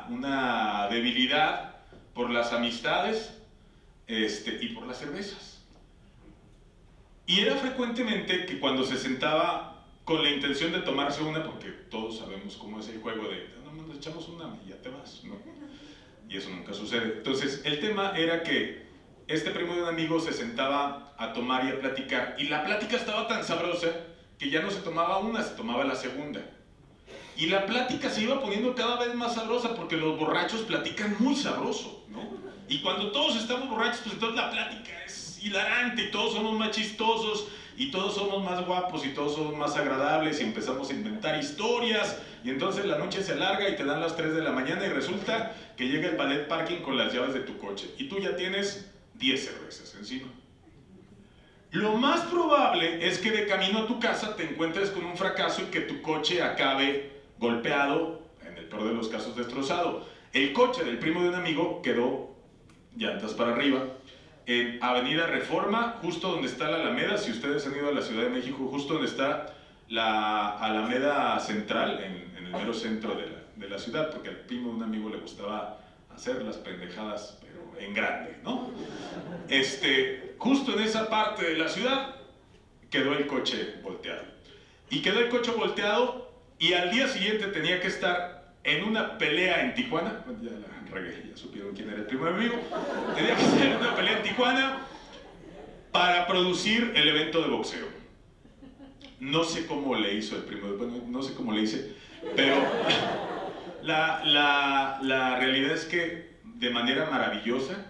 una debilidad por las amistades y por las cervezas. Y era frecuentemente que cuando se sentaba con la intención de tomarse una, porque todos sabemos cómo es el juego de nos echamos una y ya te vas, ¿no? Y eso nunca sucede. Entonces el tema era que este primo de un amigo se sentaba a tomar y a platicar, y la plática estaba tan sabrosa que ya no se tomaba una, se tomaba la segunda. Y la plática se iba poniendo cada vez más sabrosa porque los borrachos platican muy sabroso, ¿no? Y cuando todos estamos borrachos, pues entonces la plática es hilarante y todos somos más chistosos y todos somos más guapos y todos somos más agradables y empezamos a inventar historias y entonces la noche se alarga y te dan las 3 de la mañana y resulta que llega el ballet parking con las llaves de tu coche y tú ya tienes 10 cervezas encima. Lo más probable es que de camino a tu casa te encuentres con un fracaso y que tu coche acabe golpeado en el peor de los casos, destrozado. El coche del primo de un amigo quedó llantas para arriba en Avenida Reforma, justo donde está la Alameda. Si ustedes han ido a la Ciudad de México, justo donde está la Alameda Central, en el mero centro de la ciudad, porque al primo de un amigo le gustaba hacer las pendejadas, pero en grande, ¿no? Justo en esa parte de la ciudad quedó el coche volteado. Y quedó el coche volteado y al día siguiente tenía que estar en una pelea en Tijuana. Ya la regué, ya supieron quién era el primo de mi amigo. Tenía que estar en una pelea en Tijuana para producir el evento de boxeo. No sé cómo le hizo el primo, bueno, no sé cómo le hice, pero la realidad es que de manera maravillosa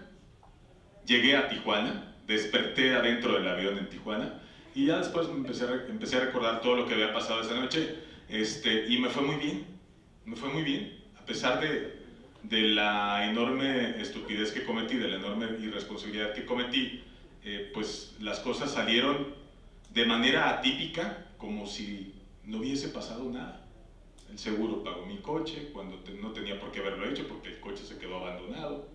llegué a Tijuana, desperté adentro del avión en Tijuana y ya después empecé a recordar todo lo que había pasado esa noche, y me fue muy bien, a pesar de la enorme estupidez que cometí, de la enorme irresponsabilidad que cometí, pues las cosas salieron de manera atípica, como si no hubiese pasado nada. El seguro pagó mi coche cuando no tenía por qué haberlo hecho, porque el coche se quedó abandonado.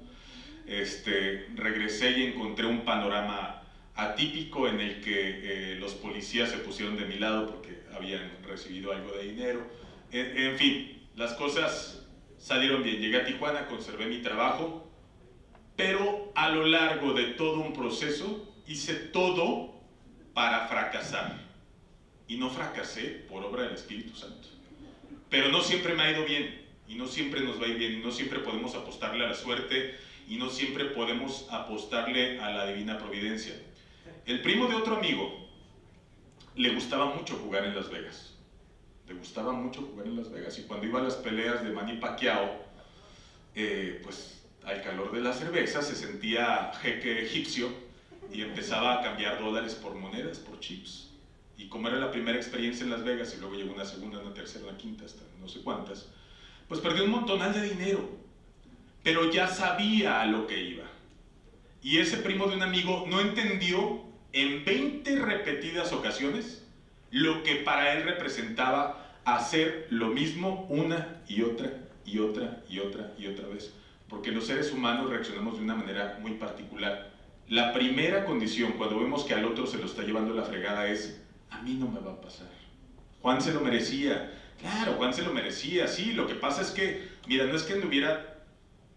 Regresé y encontré un panorama atípico en el que los policías se pusieron de mi lado porque habían recibido algo de dinero. En fin, las cosas salieron bien. Llegué a Tijuana, conservé mi trabajo, pero a lo largo de todo un proceso hice todo para fracasar. Y no fracasé por obra del Espíritu Santo. Pero no siempre me ha ido bien, y no siempre nos va a ir bien, y no siempre podemos apostarle a la suerte, y no siempre podemos apostarle a la divina providencia. El primo de otro amigo le gustaba mucho jugar en Las Vegas. Y cuando iba a las peleas de Manny Pacquiao, pues al calor de la cerveza se sentía jeque egipcio y empezaba a cambiar dólares por monedas, por chips. Y como era la primera experiencia en Las Vegas y luego llegó una segunda, una tercera, una quinta, hasta no sé cuántas, pues perdió un montonal de dinero, pero ya sabía a lo que iba. Y ese primo de un amigo no entendió en 20 repetidas ocasiones lo que para él representaba hacer lo mismo una y otra y otra y otra y otra vez, porque los seres humanos reaccionamos de una manera muy particular. La primera condición cuando vemos que al otro se lo está llevando la fregada es: a mí no me va a pasar. Juan se lo merecía. Claro, Juan se lo merecía, sí. Lo que pasa es que, mira, no es que anduviera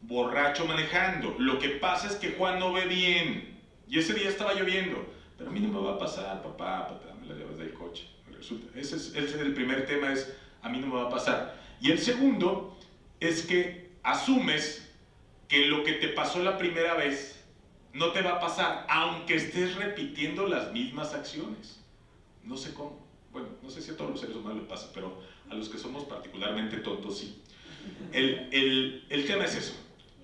borracho manejando. Lo que pasa es que Juan no ve bien. Y ese día estaba lloviendo. Pero a mí no me va a pasar, papá, me la llevas del coche. Resulta, ese es el primer tema, es a mí no me va a pasar. Y el segundo es que asumes que lo que te pasó la primera vez no te va a pasar, aunque estés repitiendo las mismas acciones. No sé cómo, bueno, no sé si a todos los seres humanos les pasa, pero a los que somos particularmente tontos sí. El tema es eso,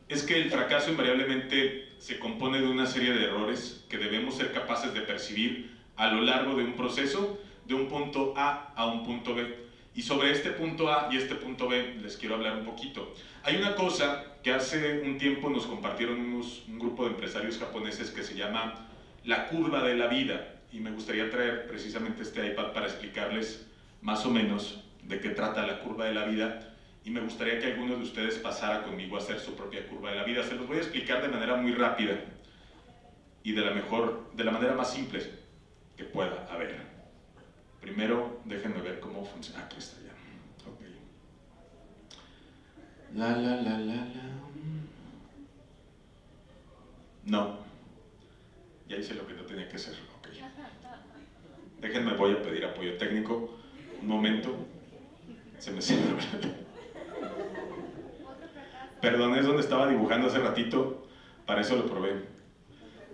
es que el fracaso invariablemente se compone de una serie de errores que debemos ser capaces de percibir a lo largo de un proceso, de un punto A a un punto B. Y sobre este punto A y este punto B les quiero hablar un poquito. Hay una cosa que hace un tiempo nos compartieron un grupo de empresarios japoneses que se llama la curva de la vida. Y me gustaría traer precisamente este iPad para explicarles más o menos de qué trata la curva de la vida, y me gustaría que alguno de ustedes pasara conmigo a hacer su propia curva de la vida. Se los voy a explicar de manera muy rápida y de la manera más simple que pueda. A ver, primero déjenme ver cómo funciona. Aquí está ya. Okay. No, ya hice lo que no tenía que hacer. Okay. Déjenme, voy a pedir apoyo técnico. Un momento. Se me cierra. Perdón, es donde estaba dibujando hace ratito. Para eso lo probé.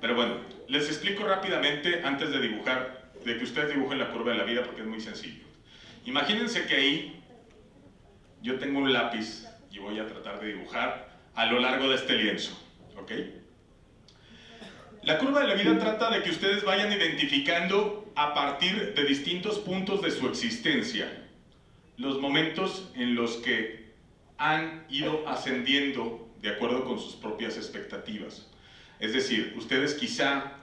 Pero bueno, les explico rápidamente antes de dibujar, de que ustedes dibujen la curva de la vida, porque es muy sencillo. Imagínense que ahí yo tengo un lápiz y voy a tratar de dibujar a lo largo de este lienzo. ¿Ok? La curva de la vida trata de que ustedes vayan identificando a partir de distintos puntos de su existencia los momentos en los que han ido ascendiendo de acuerdo con sus propias expectativas. Es decir, ustedes quizá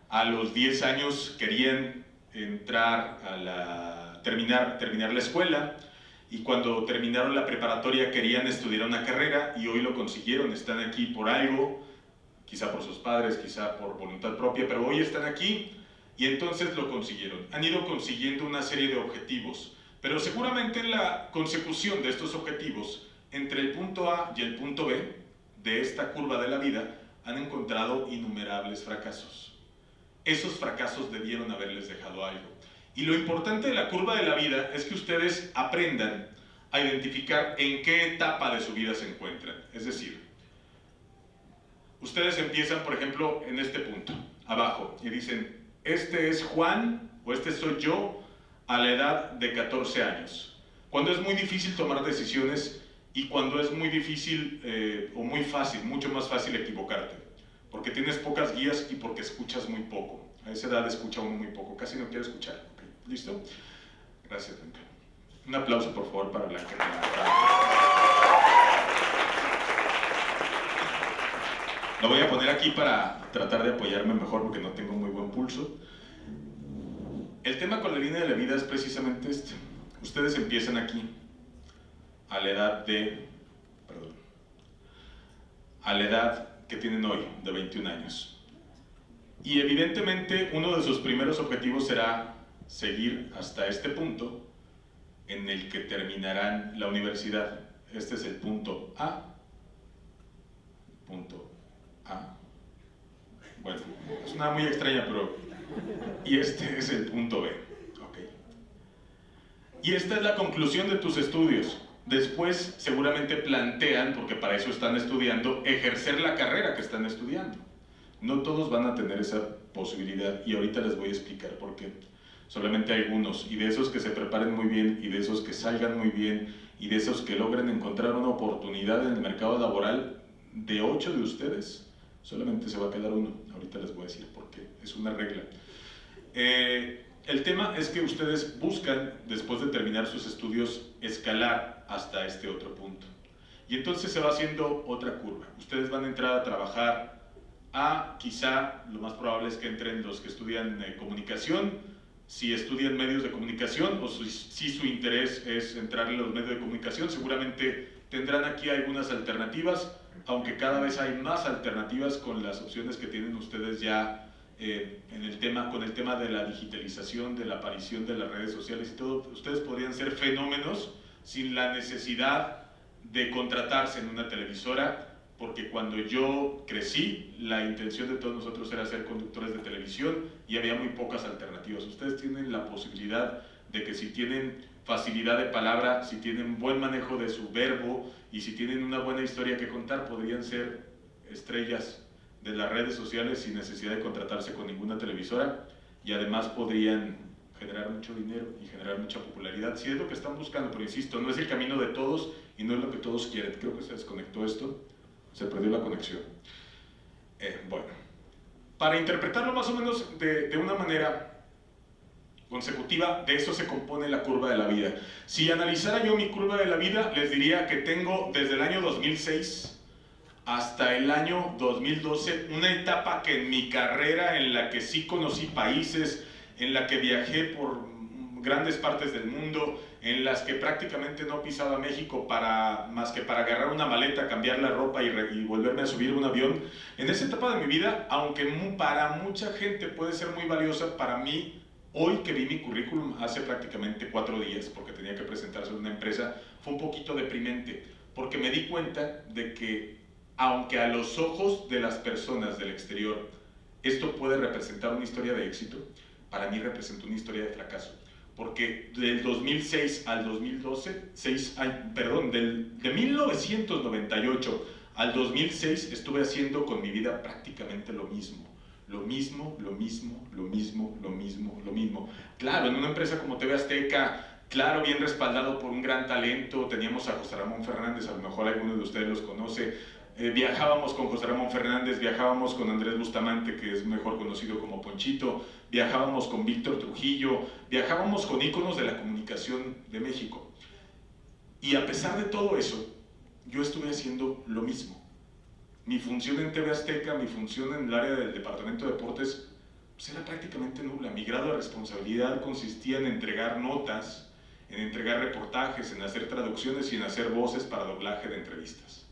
a los 10 años querían terminar la escuela, y cuando terminaron la preparatoria querían estudiar una carrera y hoy lo consiguieron, están aquí por algo, quizá por sus padres, quizá por voluntad propia, pero hoy están aquí y entonces lo consiguieron. Han ido consiguiendo una serie de objetivos, pero seguramente en la consecución de estos objetivos, entre el punto A y el punto B de esta curva de la vida, han encontrado innumerables fracasos. Esos fracasos debieron haberles dejado algo. Y lo importante de la curva de la vida es que ustedes aprendan a identificar en qué etapa de su vida se encuentran. Es decir, ustedes empiezan, por ejemplo, en este punto, abajo, y dicen, este es Juan, o este soy yo, a la edad de 14 años. Cuando es muy difícil tomar decisiones y cuando es muy difícil o muy fácil, mucho más fácil equivocarte, porque tienes pocas guías y porque escuchas muy poco. A esa edad escucha uno muy poco, casi no quiere escuchar. ¿Okay? ¿Listo? Gracias, Blanca. Un aplauso, por favor, para Blanca. Lo voy a poner aquí para tratar de apoyarme mejor porque no tengo muy buen pulso. El tema con la línea de la vida es precisamente este. Ustedes empiezan aquí, a la edad que tienen hoy, de 21 años. Y evidentemente uno de sus primeros objetivos será seguir hasta este punto en el que terminarán la universidad. Este es el punto A. Punto A. Bueno, es una muy extraña, pero... Y este es el punto B. Okay. Y esta es la conclusión de tus estudios. Después seguramente plantean, porque para eso están estudiando, ejercer la carrera que están estudiando. No todos van a tener esa posibilidad y ahorita les voy a explicar por qué. Solamente algunos, y de esos que se preparen muy bien, y de esos que salgan muy bien, y de esos que logren encontrar una oportunidad en el mercado laboral, de 8 de ustedes, solamente se va a quedar uno. Ahorita les voy a decir por qué, es una regla. El tema es que ustedes buscan, después de terminar sus estudios, escalar hasta este otro punto. Y entonces se va haciendo otra curva. Ustedes van a entrar a trabajar quizá lo más probable es que entren los que estudian comunicación, si estudian medios de comunicación o si su interés es entrar en los medios de comunicación, seguramente tendrán aquí algunas alternativas, aunque cada vez hay más alternativas con las opciones que tienen ustedes ya con el tema de la digitalización, de la aparición de las redes sociales y todo. Ustedes podrían ser fenómenos sin la necesidad de contratarse en una televisora, porque cuando yo crecí, la intención de todos nosotros era ser conductores de televisión y había muy pocas alternativas. Ustedes tienen la posibilidad de que si tienen facilidad de palabra, si tienen buen manejo de su verbo y si tienen una buena historia que contar, podrían ser estrellas de las redes sociales sin necesidad de contratarse con ninguna televisora y además podrían generar mucho dinero y generar mucha popularidad, si es lo que están buscando, pero insisto, no es el camino de todos y no es lo que todos quieren. Creo que se desconectó esto. Se perdió la conexión. Bueno, para interpretarlo más o menos de una manera consecutiva, de eso se compone la curva de la vida. Si analizara yo mi curva de la vida, les diría que tengo desde el año 2006 hasta el año 2012 una etapa que en mi carrera, en la que sí conocí países, en la que viajé por grandes partes del mundo, en las que prácticamente no pisaba México más que para agarrar una maleta, cambiar la ropa y volverme a subir a un avión. En esa etapa de mi vida, aunque para mucha gente puede ser muy valiosa, para mí, hoy que vi mi currículum hace prácticamente 4 días, porque tenía que presentarse en una empresa, fue un poquito deprimente, porque me di cuenta de que, aunque a los ojos de las personas del exterior esto puede representar una historia de éxito, para mí representa una historia de fracaso. Porque del 2006 al 2012, de 1998 al 2006 estuve haciendo con mi vida prácticamente lo mismo. Lo mismo. Claro, en una empresa como TV Azteca, claro, bien respaldado por un gran talento, teníamos a José Ramón Fernández, a lo mejor alguno de ustedes los conoce. Viajábamos con José Ramón Fernández, viajábamos con Andrés Bustamante, que es mejor conocido como Ponchito, viajábamos con Víctor Trujillo, viajábamos con íconos de la comunicación de México. Y a pesar de todo eso, yo estuve haciendo lo mismo. Mi función en TV Azteca, mi función en el área del departamento de deportes, pues era prácticamente nula. Mi grado de responsabilidad consistía en entregar notas, en entregar reportajes, en hacer traducciones y en hacer voces para doblaje de entrevistas.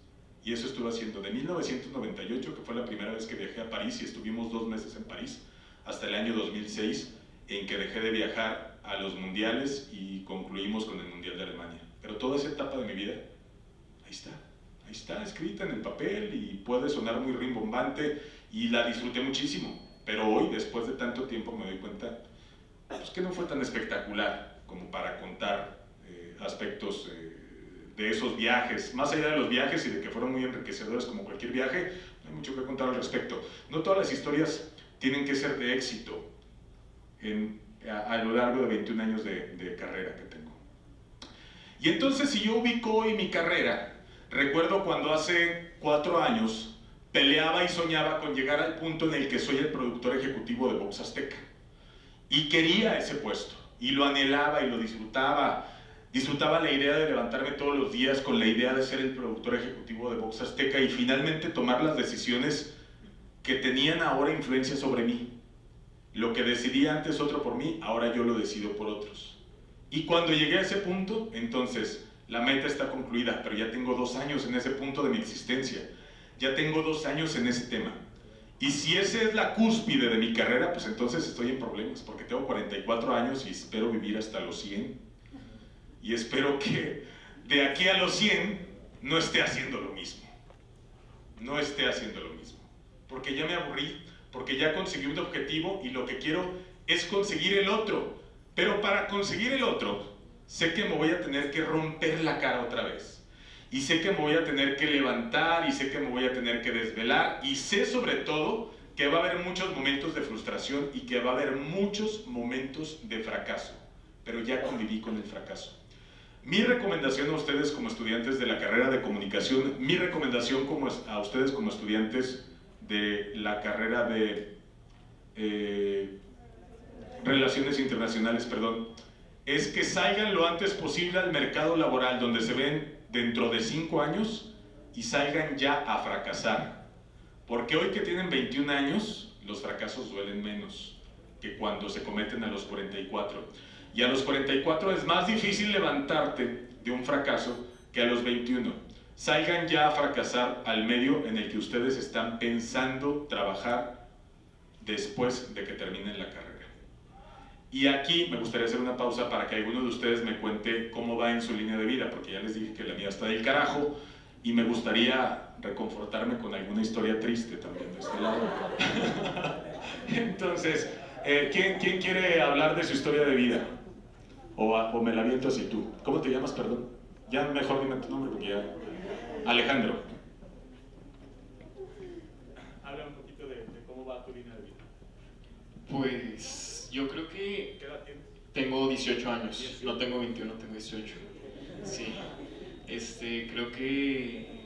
Y eso estuve haciendo de 1998, que fue la primera vez que viajé a París y estuvimos 2 meses en París, hasta el año 2006, en que dejé de viajar a los mundiales y concluimos con el Mundial de Alemania. Pero toda esa etapa de mi vida, ahí está escrita en el papel y puede sonar muy rimbombante y la disfruté muchísimo. Pero hoy, después de tanto tiempo, me doy cuenta pues, que no fue tan espectacular como para contar aspectos de esos viajes. Más allá de los viajes y de que fueron muy enriquecedores como cualquier viaje, no hay mucho que contar al respecto. No todas las historias tienen que ser de éxito a lo largo de 21 años de carrera que tengo. Y entonces, si yo ubico hoy mi carrera, recuerdo cuando hace 4 años peleaba y soñaba con llegar al punto en el que soy el productor ejecutivo de Box Azteca. Y quería ese puesto, y lo anhelaba y lo disfrutaba. Disfrutaba la idea de levantarme todos los días con la idea de ser el productor ejecutivo de Box Azteca y finalmente tomar las decisiones que tenían ahora influencia sobre mí. Lo que decidía antes otro por mí, ahora yo lo decido por otros. Y cuando llegué a ese punto, entonces la meta está concluida, pero ya tengo 2 años en ese punto de mi existencia. Ya tengo 2 años en ese tema. Y si esa es la cúspide de mi carrera, pues entonces estoy en problemas, porque tengo 44 años y espero vivir hasta los 100. Y espero que de aquí a los 100 no esté haciendo lo mismo. No esté haciendo lo mismo. Porque ya me aburrí, porque ya conseguí un objetivo y lo que quiero es conseguir el otro. Pero para conseguir el otro, sé que me voy a tener que romper la cara otra vez. Y sé que me voy a tener que levantar, y sé que me voy a tener que desvelar, y sé sobre todo que va a haber muchos momentos de frustración y que va a haber muchos momentos de fracaso. Pero ya conviví con el fracaso. Mi recomendación a ustedes como estudiantes de la carrera de comunicación, mi recomendación a ustedes como estudiantes de la carrera de Relaciones Internacionales, es que salgan lo antes posible al mercado laboral donde se ven dentro de 5 años y salgan ya a fracasar. Porque hoy que tienen 21 años, los fracasos duelen menos que cuando se cometen a los 44. Y a los 44 es más difícil levantarte de un fracaso que a los 21. Salgan ya a fracasar al medio en el que ustedes están pensando trabajar después de que terminen la carrera. Y aquí me gustaría hacer una pausa para que alguno de ustedes me cuente cómo va en su línea de vida, porque ya les dije que la mía está del carajo y me gustaría reconfortarme con alguna historia triste también de este lado. Entonces, ¿quién quiere hablar de su historia de vida? O me la aviento así tú. ¿Cómo te llamas, perdón? Ya mejor dime tu nombre porque ya... Alejandro. Habla un poquito de cómo va tu línea de vida. Pues yo creo que ¿Qué edad tienes? tengo 18 años, no tengo 21, tengo 18. Sí, creo que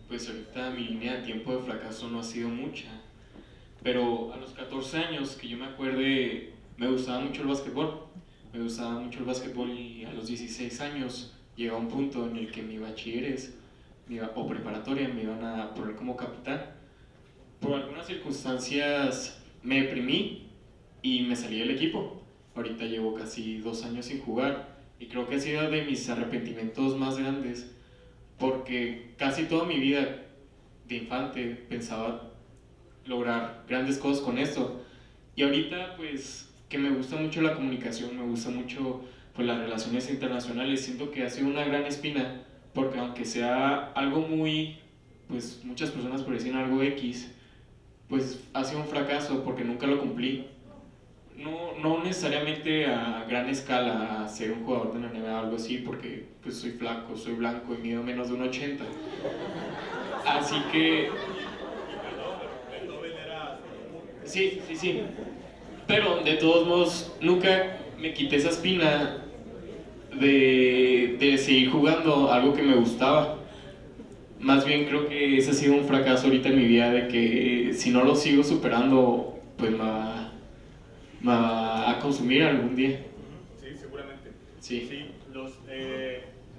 pues ahorita mi línea de tiempo de fracaso no ha sido mucha, pero a los 14 años que yo me acuerde me gustaba mucho el básquetbol. Me gustaba mucho el básquetbol y a los 16 años llegó a un punto en el que mi bachilleres o preparatoria me iban a poner como capitán. Por algunas circunstancias me deprimí y me salí del equipo. Ahorita llevo casi 2 años sin jugar y creo que ha sido de mis arrepentimientos más grandes porque casi toda mi vida de infante pensaba lograr grandes cosas con esto y ahorita pues que me gusta mucho la comunicación, me gusta mucho pues, las relaciones internacionales, siento que ha sido una gran espina porque aunque sea algo muy, pues muchas personas parecen algo X, pues ha sido un fracaso porque nunca lo cumplí. No necesariamente a gran escala a ser un jugador de la NBA o algo así porque pues soy flaco, soy blanco y mido menos de 1.80. Así que... Sí. Pero de todos modos nunca me quité esa espina de seguir jugando algo que me gustaba. Más bien creo que ese ha sido un fracaso ahorita en mi vida de que si no lo sigo superando pues me va a consumir algún día. Sí, seguramente. Sí.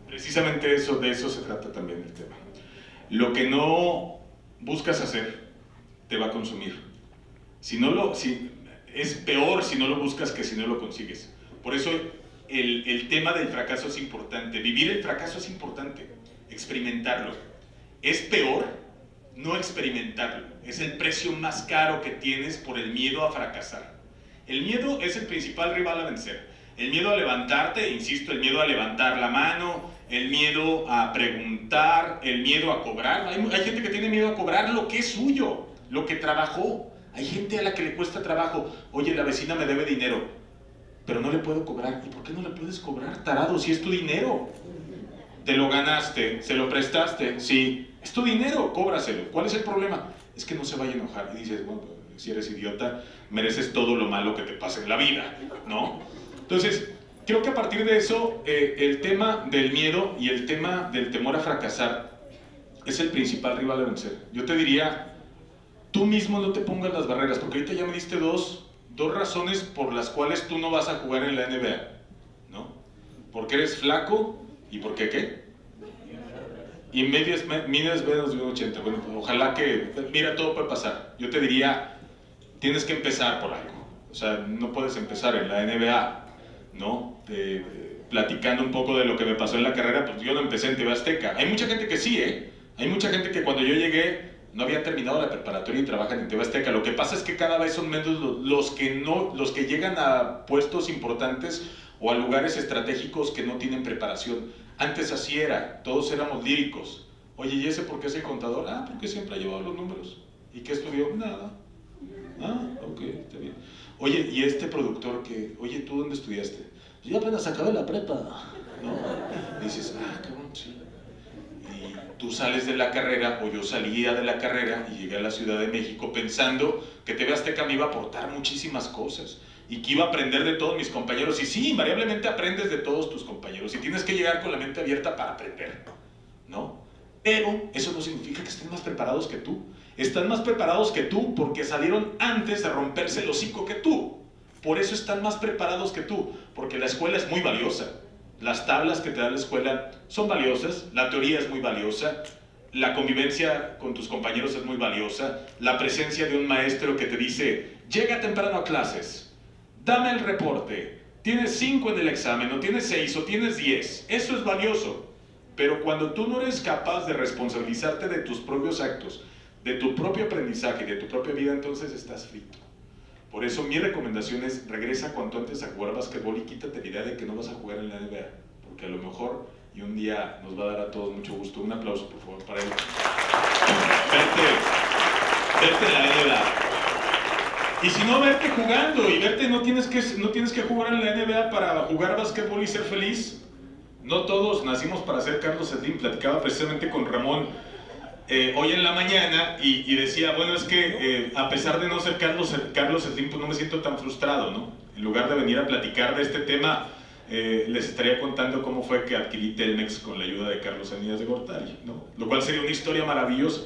Precisamente de eso se trata también el tema. Lo que no buscas hacer te va a consumir. Es peor si no lo buscas que si no lo consigues. Por eso el tema del fracaso es importante. Vivir el fracaso es importante, experimentarlo. Es peor no experimentarlo. Es el precio más caro que tienes por el miedo a fracasar. El miedo es el principal rival a vencer. El miedo a levantarte, insisto, el miedo a levantar la mano, el miedo a preguntar, el miedo a cobrar. Hay gente que tiene miedo a cobrar lo que es suyo, lo que trabajó. Hay gente a la que le cuesta trabajo. Oye, la vecina me debe dinero, pero no le puedo cobrar. ¿Y por qué no le puedes cobrar, tarado, si es tu dinero? Te lo ganaste, se lo prestaste, sí. Es tu dinero, cóbraselo. ¿Cuál es el problema? Es que no se vaya a enojar. Y dices, bueno, si eres idiota, mereces todo lo malo que te pase en la vida, ¿no? Entonces, creo que a partir de eso, el tema del miedo y el tema del temor a fracasar es el principal rival a vencer. Yo te diría, tú mismo no te pongas las barreras, porque ahorita ya me diste dos razones por las cuales tú no vas a jugar en la NBA, ¿no? Porque eres flaco y porque ¿qué? Y mides menos de 1.80. Bueno, pues ojalá que, mira, todo puede pasar. Yo te diría, tienes que empezar por algo. O sea, no puedes empezar en la NBA, ¿no? Platicando un poco de lo que me pasó en la carrera, pues yo no empecé en TV Azteca. Hay mucha gente que sí, Hay mucha gente que cuando yo llegué no había terminado la preparatoria y trabajan en TV Azteca. Lo que pasa es que cada vez son menos los que llegan a puestos importantes o a lugares estratégicos que no tienen preparación. Antes así era, todos éramos líricos. Oye, ¿y ese por qué es el contador? Ah, porque siempre ha llevado los números. ¿Y qué estudió? Nada. Ah, ok, está bien. Oye, ¿y este productor que, oye, ¿tú dónde estudiaste? Yo apenas acabé la prepa, ¿no? Y dices, ah, cabrón, sí. Y tú sales de la carrera, o yo salía de la carrera y llegué a la Ciudad de México pensando que TV Azteca me iba a aportar muchísimas cosas y que iba a aprender de todos mis compañeros. Y sí, invariablemente aprendes de todos tus compañeros y tienes que llegar con la mente abierta para aprender, ¿no? Pero eso no significa que estén más preparados que tú. Están más preparados que tú porque salieron antes de romperse el hocico que tú. Por eso están más preparados que tú, porque la escuela es muy valiosa. Las tablas que te da la escuela son valiosas, la teoría es muy valiosa, la convivencia con tus compañeros es muy valiosa, la presencia de un maestro que te dice, llega temprano a clases, dame el reporte, tienes 5 en el examen, o tienes 6, o tienes 10, eso es valioso. Pero cuando tú no eres capaz de responsabilizarte de tus propios actos, de tu propio aprendizaje, de tu propia vida, entonces estás frito. Por eso mi recomendación es, regresa cuanto antes a jugar básquetbol y quítate la idea de que no vas a jugar en la NBA, porque a lo mejor, y un día nos va a dar a todos mucho gusto. Un aplauso, por favor, para él. Verte en la NBA. Y si no, verte jugando, y verte, no tienes que jugar en la NBA para jugar básquetbol y ser feliz. No todos nacimos para ser Carlos Slim. Platicaba precisamente con Ramón hoy en la mañana y decía, bueno, es que a pesar de no ser Carlos Slim, pues no me siento tan frustrado, ¿no? En lugar de venir a platicar de este tema, les estaría contando cómo fue que adquirí Telmex con la ayuda de Carlos Anías de Gortari, ¿no? Lo cual sería una historia maravillosa,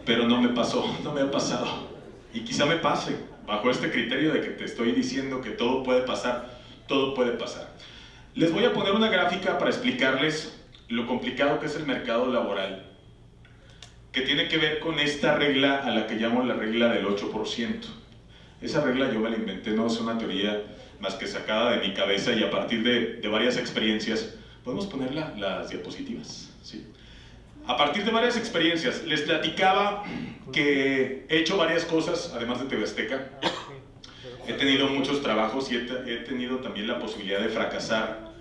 pero no me pasó, no me ha pasado. Y quizá me pase, bajo este criterio de que te estoy diciendo que todo puede pasar, todo puede pasar. Les voy a poner una gráfica para explicarles lo complicado que es el mercado laboral, que tiene que ver con esta regla a la que llamo la regla del 8%. Esa regla yo me la inventé, no es una teoría más que sacada de mi cabeza y a partir de varias experiencias. ¿Podemos poner las diapositivas? Sí. A partir de varias experiencias, les platicaba que he hecho varias cosas, además de TV Azteca. He tenido muchos trabajos y he tenido también la posibilidad de fracasar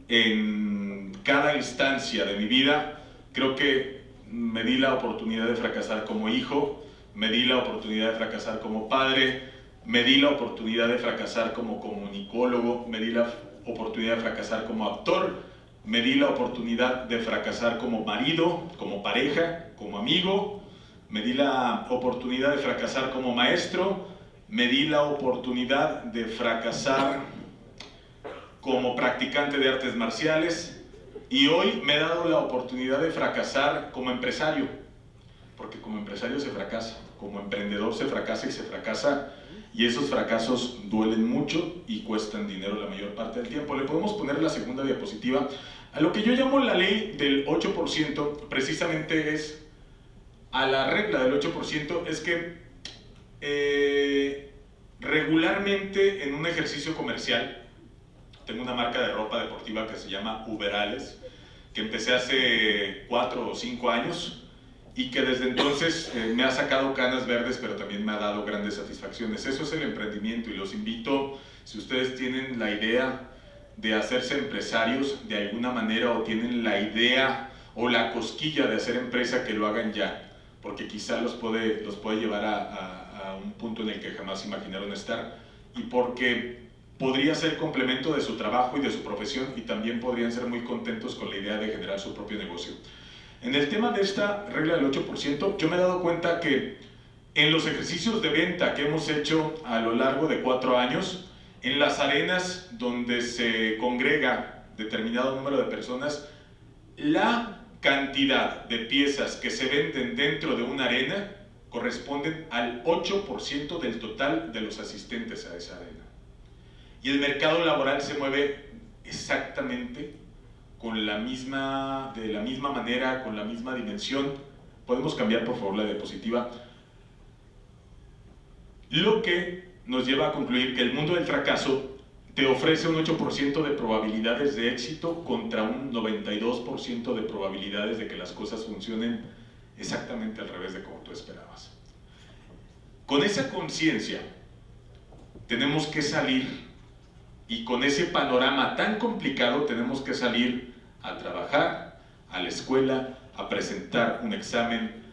en cada instancia de mi vida. Creo que me di la oportunidad de fracasar como hijo, me di la oportunidad de fracasar como padre, me di la oportunidad de fracasar como comunicólogo, me di la oportunidad de fracasar como actor, me di la oportunidad de fracasar como marido, como pareja, como amigo, me di la oportunidad de fracasar como maestro, me di la oportunidad de fracasar como practicante de artes marciales y hoy me he dado la oportunidad de fracasar como empresario, porque como empresario se fracasa, como emprendedor se fracasa y se fracasa, y esos fracasos duelen mucho y cuestan dinero la mayor parte del tiempo. Le podemos poner la segunda diapositiva. A lo que yo llamo la ley del 8%, precisamente es, a la regla del 8%, es que regularmente en un ejercicio comercial, tengo una marca de ropa deportiva que se llama Uberales, que empecé hace 4 o 5 años y que desde entonces me ha sacado canas verdes, pero también me ha dado grandes satisfacciones. Eso es el emprendimiento y los invito, si ustedes tienen la idea de hacerse empresarios de alguna manera o tienen la idea o la cosquilla de hacer empresa, que lo hagan ya, porque quizá los puede llevar a un punto en el que jamás imaginaron estar, y porque podría ser complemento de su trabajo y de su profesión, y también podrían ser muy contentos con la idea de generar su propio negocio. En el tema de esta regla del 8%, yo me he dado cuenta que en los ejercicios de venta que hemos hecho a lo largo de 4 años, en las arenas donde se congrega determinado número de personas, la cantidad de piezas que se venden dentro de una arena corresponden al 8% del total de los asistentes a esa arena. Y el mercado laboral se mueve exactamente de la misma manera, con la misma dimensión. Podemos cambiar por favor la diapositiva. Lo que nos lleva a concluir que el mundo del fracaso te ofrece un 8% de probabilidades de éxito contra un 92% de probabilidades de que las cosas funcionen exactamente al revés de como tú esperabas. Con esa conciencia tenemos que salir, y con ese panorama tan complicado tenemos que salir a trabajar, a la escuela, a presentar un examen,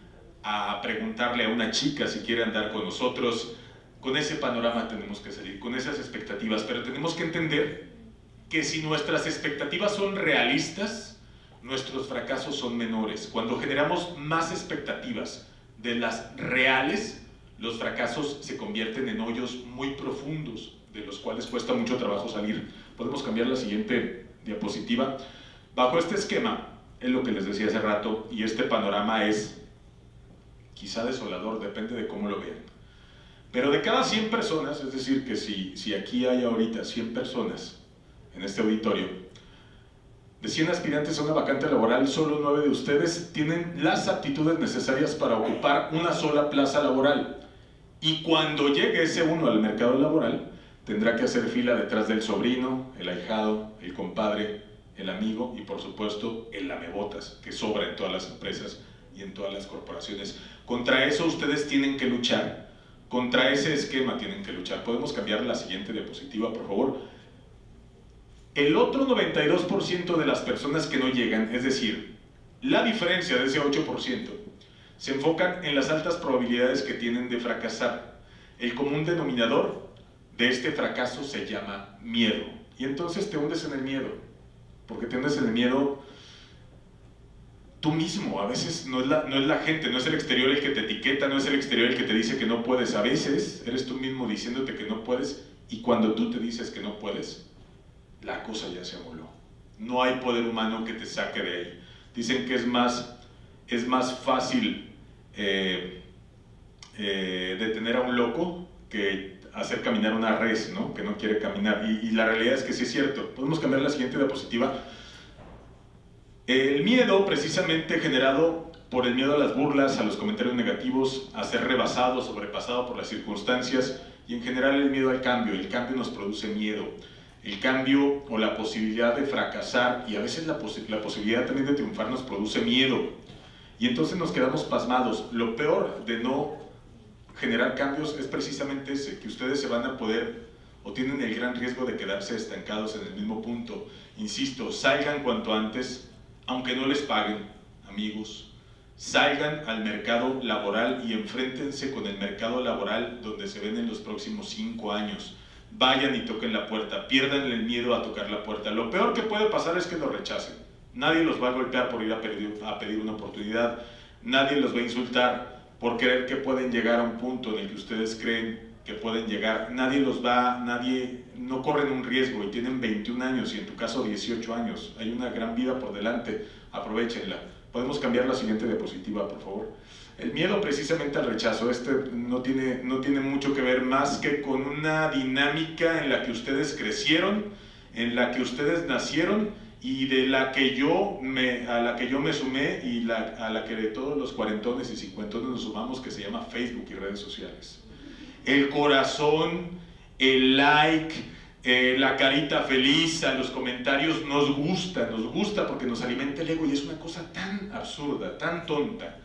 a preguntarle a una chica si quiere andar con nosotros. Con ese panorama tenemos que salir, con esas expectativas, pero tenemos que entender que si nuestras expectativas son realistas, nuestros fracasos son menores. Cuando generamos más expectativas de las reales, los fracasos se convierten en hoyos muy profundos, de los cuales cuesta mucho trabajo salir. Podemos cambiar la siguiente diapositiva. Bajo este esquema, es lo que les decía hace rato, y este panorama es quizá desolador, depende de cómo lo vean. Pero de cada 100 personas, es decir, que si aquí hay ahorita 100 personas en este auditorio, de 100 aspirantes a una vacante laboral, solo 9 de ustedes tienen las aptitudes necesarias para ocupar una sola plaza laboral. Y cuando llegue ese uno al mercado laboral, tendrá que hacer fila detrás del sobrino, el ahijado, el compadre, el amigo y por supuesto el lamebotas, que sobra en todas las empresas y en todas las corporaciones. Contra eso ustedes tienen que luchar, contra ese esquema tienen que luchar. Podemos cambiar la siguiente diapositiva, por favor. El otro 92% de las personas que no llegan, es decir, la diferencia de ese 8%, se enfocan en las altas probabilidades que tienen de fracasar. El común denominador de este fracaso se llama miedo. Y entonces te hundes en el miedo, porque te hundes en el miedo tú mismo. A veces no es la gente, no es el exterior el que te etiqueta, no es el exterior el que te dice que no puedes. A veces eres tú mismo diciéndote que no puedes, y cuando tú te dices que no puedes, la cosa ya se amoló. No hay poder humano que te saque de ahí. Dicen que es más fácil detener a un loco que hacer caminar una res, ¿no? Que no quiere caminar, y la realidad es que sí es cierto. Podemos cambiar la siguiente diapositiva. El miedo, precisamente generado por el miedo a las burlas, a los comentarios negativos, a ser rebasado, sobrepasado por las circunstancias, y en general el miedo al cambio. El cambio nos produce miedo. El cambio o la posibilidad de fracasar, y a veces la posibilidad también de triunfar, nos produce miedo, y entonces nos quedamos pasmados. Lo peor de no generar cambios es precisamente ese, que ustedes se van a poder, o tienen el gran riesgo de quedarse estancados en el mismo punto. Insisto, salgan cuanto antes, aunque no les paguen, amigos. Salgan al mercado laboral y enfréntense con el mercado laboral donde se ven en los próximos 5 años. Vayan y toquen la puerta, pierdan el miedo a tocar la puerta. Lo peor que puede pasar es que lo rechacen. Nadie los va a golpear por ir a pedir una oportunidad. Nadie los va a insultar por creer que pueden llegar a un punto en el que ustedes creen que pueden llegar. Nadie no corren un riesgo, y tienen 21 años y en tu caso 18 años. Hay una gran vida por delante, aprovéchenla. Podemos cambiar la siguiente diapositiva, por favor. El miedo precisamente al rechazo, no tiene mucho que ver más que con una dinámica en la que ustedes crecieron, en la que ustedes nacieron, y a la que yo me sumé, y a la que de todos los cuarentones y cincuentones nos sumamos, que se llama Facebook y redes sociales. El corazón, el like, la carita feliz, a los comentarios, nos gusta porque nos alimenta el ego, y es una cosa tan absurda, tan tonta,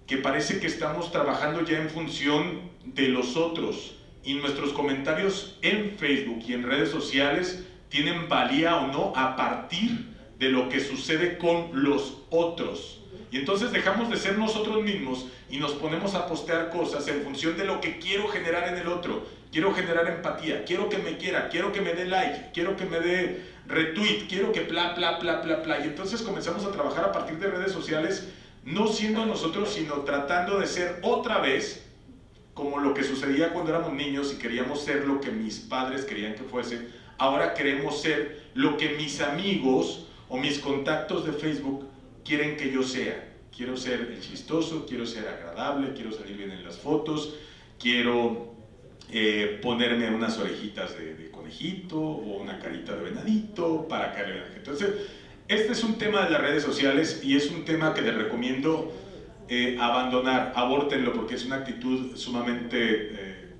que parece que estamos trabajando ya en función de los otros, y nuestros comentarios en Facebook y en redes sociales tienen valía o no a partir de lo que sucede con los otros. Y entonces dejamos de ser nosotros mismos y nos ponemos a postear cosas en función de lo que quiero generar en el otro. Quiero generar empatía, quiero que me quiera, quiero que me dé like, quiero que me dé retweet, quiero que bla, bla, bla, bla, bla. Y entonces comenzamos a trabajar a partir de redes sociales, no siendo nosotros, sino tratando de ser otra vez como lo que sucedía cuando éramos niños y queríamos ser lo que mis padres querían que fuese. Ahora queremos ser lo que mis amigos o mis contactos de Facebook quieren que yo sea. Quiero ser el chistoso, quiero ser agradable, quiero salir bien en las fotos, quiero ponerme unas orejitas de conejito o una carita de venadito para caerle a la gente. Entonces, este es un tema de las redes sociales y es un tema que les recomiendo abandonar, abórtenlo, porque es una actitud sumamente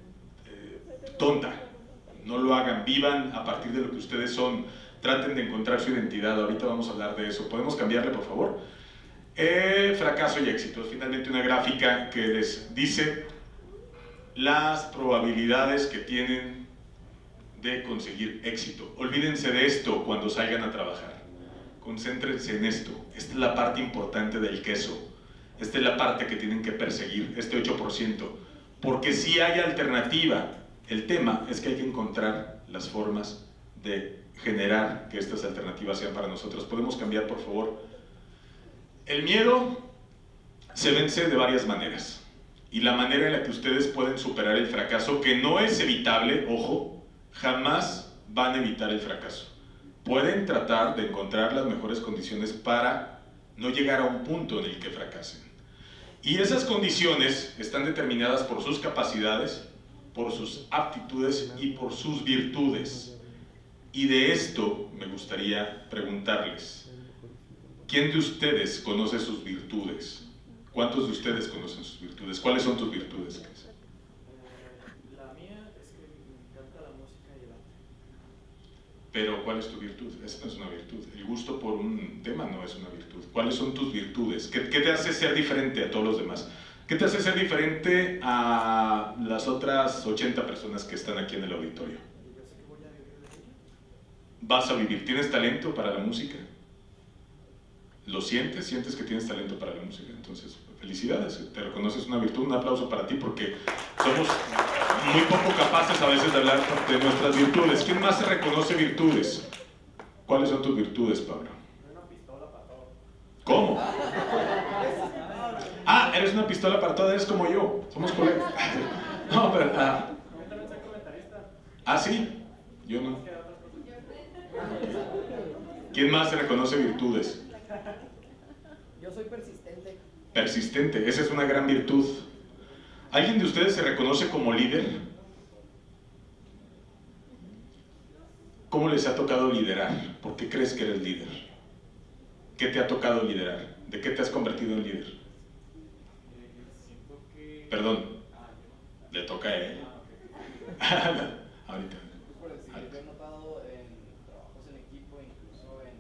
tonta. No lo hagan, vivan a partir de lo que ustedes son, traten de encontrar su identidad. Ahorita vamos a hablar de eso. ¿Podemos cambiarle, por favor? Fracaso y éxito. Finalmente una gráfica que les dice las probabilidades que tienen de conseguir éxito. Olvídense de esto cuando salgan a trabajar. Concéntrense en esto. Esta es la parte importante del queso. Esta es la parte que tienen que perseguir, este 8%. Porque sí hay alternativa. El tema es que hay que encontrar las formas de generar que estas alternativas sean para nosotros. ¿Podemos cambiar, por favor? El miedo se vence de varias maneras. Y la manera en la que ustedes pueden superar el fracaso, que no es evitable, ojo, jamás van a evitar el fracaso. Pueden tratar de encontrar las mejores condiciones para no llegar a un punto en el que fracasen. Y esas condiciones están determinadas por sus capacidades, por sus aptitudes y por sus virtudes. Y de esto me gustaría preguntarles, ¿quién de ustedes conoce sus virtudes? ¿Cuántos de ustedes conocen sus virtudes? ¿Cuáles son tus virtudes? La mía es que me encanta la música y el arte. Pero ¿cuál es tu virtud? Esa no es una virtud. El gusto por un tema no es una virtud. ¿Cuáles son tus virtudes? ¿Qué te hace ser diferente a todos los demás? ¿Qué te hace ser diferente a las otras 80 personas que están aquí en el auditorio? Vas a vivir. ¿Tienes talento para la música? ¿Lo sientes? ¿Sientes que tienes talento para la música? Entonces, felicidades, te reconoces una virtud, un aplauso para ti, porque somos muy poco capaces a veces de hablar de nuestras virtudes. ¿Quién más se reconoce virtudes? ¿Cuáles son tus virtudes, Pablo? Una pistola para todo. ¿Cómo? Ah, eres una pistola para todo, eres como yo, somos colegas. No, pero... también soy comentarista. ¿Ah, sí? Yo no. ¿Quién más se reconoce virtudes? Yo soy persistente. Persistente, esa es una gran virtud. ¿Alguien de ustedes se reconoce como líder? ¿Cómo les ha tocado liderar? ¿Por qué crees que eres líder? ¿Qué te ha tocado liderar? ¿De qué te has convertido en líder? Perdón, le toca a él. Ahorita. Yo he notado en trabajos en equipo, incluso en